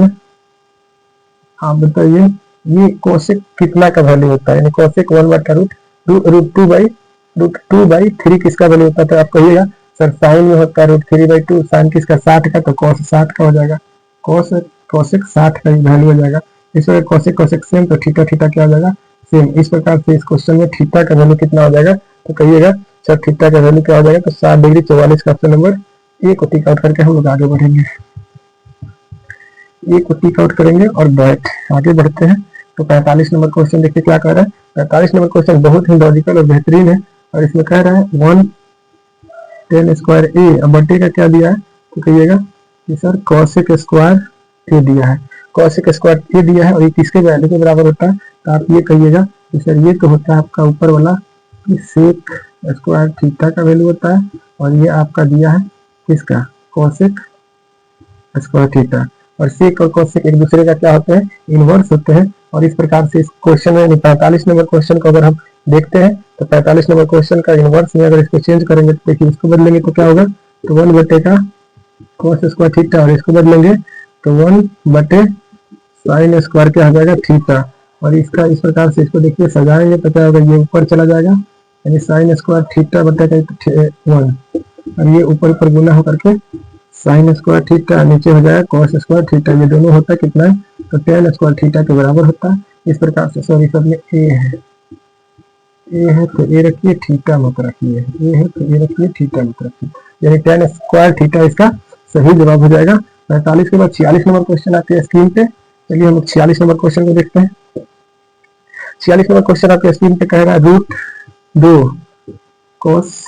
आप बताइए ये cosec कितना का वैल्यू होता है, यानी cosec 1/√2/3 किसका वैल्यू होता है। तो आप कहिएगा सर साइन में होता है √3/2, साइन किसका 60 का, तो cos 60 का हो जाएगा, cosec 60 का वैल्यू हो जाएगा। इस प्रकार cosec सेम, तो थीटा क्या हो जाएगा सेम। इस प्रकार से इस क्वेश्चन में थीटा का वैल्यू कितना हो जाएगा, तो कहिएगा सर थीटा का वैल्यू क्या हो जाएगा, तो 60 डिग्री 44 का ऑप्शन नंबर ए को टिक आउट करके हम लोग आगे बढ़ेंगे, ए को टिक आउट करेंगे और आगे बढ़ते हैं। तो 45 नंबर क्वेश्चन देखिए क्या कह रहा है। 45 नंबर क्वेश्चन बहुत ही लॉजिकल और बेहतरीन है, और इसमें कह रहा है 1 tan स्क्वायर ए, अब बटे का क्या दिया है तो कहिएगा कि सर कॉसेक स्क्वायर ए दिया है, कॉसेक स्क्वायर ए दिया है और ये किसके वैल्यू के बराबर होता है, तो आप ये कहिएगा कि सर ये तो होता है आपका ऊपर वाला कि सेक स्क्वायर थीटा का वैल्यू होता है, और ये आपका दिया है किसका, कॉसेक स्क्वायर थीटा। और सेक और कॉसेक एक दूसरे का क्या होते हैं, इनवर्स होते हैं। और इस प्रकार से इस क्वेश्चन में 45 नंबर क्वेश्चन को अगर हम देखते हैं तो 45 नंबर क्वेश्चन का इनवर्स में अगर इसको चेंज करेंगे तो देखिए इसको बदलेंगे तो क्या होगा, तो 1 बटे का कॉस स्क्वायर थीटा, और इसको बदलेंगे तो 1 बटे साइन स्क्वायर क्या हो जाएगा थीटा। और इसका इस प्रकार से इसको देखिए सजाएंगे तो क्या होगा, ये ऊपर चला जाएगा यानी साइन स्क्वायर थीटा बटे का 1, और ये ऊपर ऊपर गुना होकर के साइन स्क्वायर थीटा नीचे हो जाएगा कॉस स्क्वायर थीटा, ये दोनों होता है कितना है, तो tan स्क्वायर थीटा के बराबर होता है। इस प्रकार से सॉरी सब में ए है तो ए रखिए, थीटा मत रखिए, ए है तो ए रखिए, थीटा मत रखिए, यानी tan स्क्वायर थीटा इसका सही जवाब हो जाएगा। 45 के बाद 46 नंबर क्वेश्चन आपके स्क्रीन पे, चलिए हम 46 नंबर क्वेश्चन को देखते हैं। 46 नंबर क्वेश्चन आपके स्क्रीन पे कह रहा है √2 cos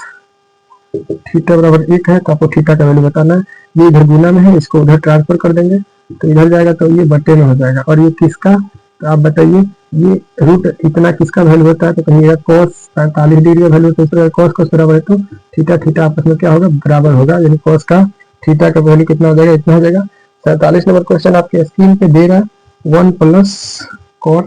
थीटा बराबर 1 है, तो आपको थीटा का वैल्यू बताना है। ये इधर गुना में है, इसको उधर ट्रांसफर कर देंगे तो इधर जाएगा तो ये बटे में हो जाएगा। और ये किसका, तो आप बताइए ये रूट इतना किसका वैल्यू होता है, तो कहिएगा cos 45 डिग्री का वैल्यू, तो cos बराबर है तो थीटा थीटा आपस में क्या होगा, बराबर होगा, यानी cos का थीटा का वैल्यू कितना हो जाएगा, इतना हो जाएगा। 47 नंबर क्वेश्चन आपके स्क्रीन पे दे रहा है 1 प्लस cot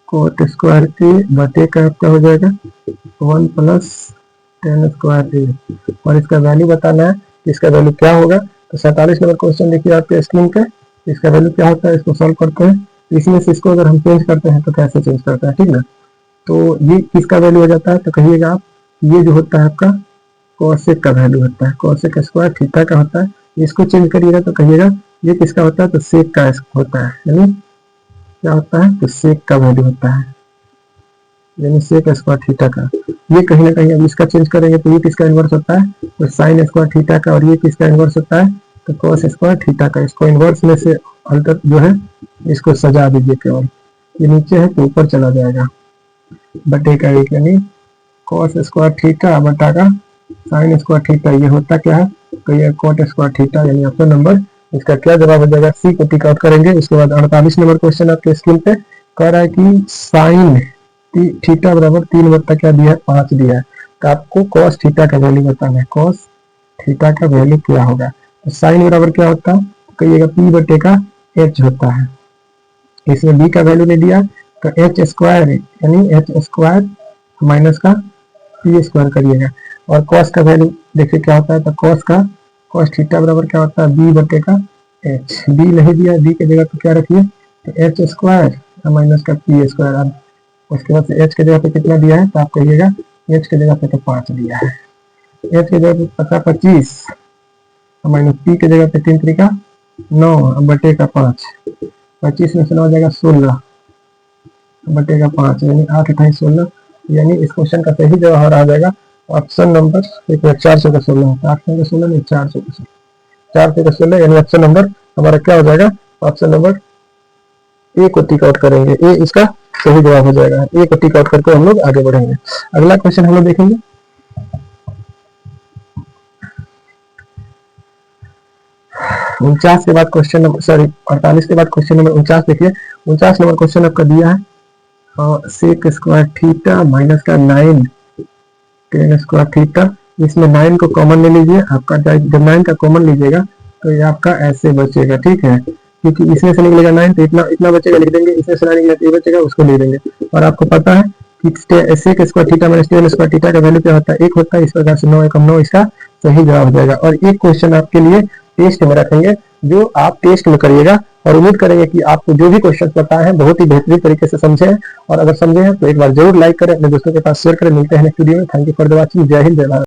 cot स्क्वायर ए बटे का आपका हो जाएगा 1 प्लस tan स्क्वायर ए, और इसका वैल्यू बताना है, इसका वैल्यू क्या होगा। तो 47 नंबर क्वेश्चन देखिए आपके स्क्रीन पे, इसका वैल्यू क्या होता है, इसको सॉल्व करते हैं। इसमें से इसको अगर हम चेंज करते हैं तो कैसे चेंज करते हैं, ठीक ना। तो ये किसका वैल्यू हो जाता है, तो कहिएगा आप ये जो होता है आपका कॉसेक का वैल्यू होता है, कॉसेक स्क्वायर थीटा का होता है। इसको चेंज करिएगा तो कहिएगा ये किसका होता है, तो सेक का होता है, यानी क्या होता है, तो सेक का वैल्यू होता है, यानी सेक स्क्वायर थीटा का। ये कहीं ना कहीं अब इसका चेंज करेंगे तो ये किसका इनवर्स होता है, तो साइन स्क्वायर थीटा का, और ये किसका इनवर्स होता है, तो कॉस स्क्वायर थीटा का। इसको इनवर्स में से अल्टर जो है इसको सजा दीजिए, केवल ये नीचे है तो ऊपर चला जाएगा, बटे का 1 यानी कॉस स्क्वायर थीटा बटा का साइन स्क्वायर थीटा, ये होता क्या है, तो ये कॉट स्क्वायर थीटा, यानी ऑप्शन नंबर इसका क्या जवाब हो जाएगा, सी को टिक आउट करेंगे। उसके बाद 48 नंबर क्वेश्चन आपके स्क्रीन पे कह रहा है कि साइन थीटा बराबर 3 बटा क्या दिया है, 5 दिया है, तो आपको कॉस थीटा का वैल्यू बताना है, कॉस थीटा का वैल्यू क्या होगा। तो साइन बराबर क्या होता है, कहिएगा पी बटे का एच होता है, इसमें बी का वैल्यू नहीं दिया तो एच स्क्वायर यानी एच स्क्वायर माइनस का पी स्क्वायर करिएगा। और कॉस का वैल्यू देखिए क्या होता है, तो कॉस थीटा बराबर क्या होता है, बी बटे का एच, बी नहीं दिया, बी की जगह पे क्या रखिए, तो एच स्क्वायर माइनस का पी स्क्वायर। अब उसके बाद एच के जगह पे कितना दिया है, तो आप कहिएगा एच के जगह पे तो 5 दिया है, एच के जगह पे 25 माइनस पी के जगह पे 3 3 9 बटे का 5, 25 में से 9 हो जाएगा 16 बटे का 5, यानी 8 28 16, यानी इस क्वेश्चन का सही जवाब आ जाएगा ऑप्शन नंबर 400 का 16 होता है, 800 का 16 नहीं 400 का 16, 400 का 16, यानी ऑप्शन नंबर हमारा क्या हो जाएगा, ऑप्शन नंबर ए को टिक आउट करेंगे, ए इसका सही जवाब हो जाएगा। ए को टिक आउट करके हम लोग आगे बढ़ेंगे। अगला क्वेश्चन हम लोग देखेंगे 49 के बाद क्वेश्चन नंबर 48 के बाद क्वेश्चन नंबर 49 देखिए। 49 नंबर क्वेश्चन आपका दिया है सेक स्क्वायर थीटा माइनस का 9 tan स्क्वायर थीटा। इसमें 9 को कॉमन ले लीजिए, आपका जब 9 का कॉमन लीजिएगा तो ये आपका ऐसे बचेगा, ठीक है, क्योंकि इसमें से निकलेगा 9 तो इतना बचेगा, लिख देंगे, इसमें से 9 निकलेगा तो ये बचेगा, उसको लिख देंगे। और आपको पता है कि sec square theta minus tan square theta का वैल्यू क्या होता है, 1 होता है। इस प्रकार से 9 एकम 9 इसका सही जवाब हो जाएगा। और एक क्वेश्चन आपके लिए टेस्ट में रखेंगे, जो आप टेस्ट में करिएगा, और उम्मीद करेंगे कि आपको जो भी क्वेश्चन पता है बहुत ही बेहतरीन तरीके से समझे हैं। और अगर समझे हैं तो एक बार जरूर लाइक करें, अपने दोस्तों के पास शेयर करें। मिलते हैं नेक्स्ट वीडियो में। Thank you for the watching. जय हिंद, जय भारत।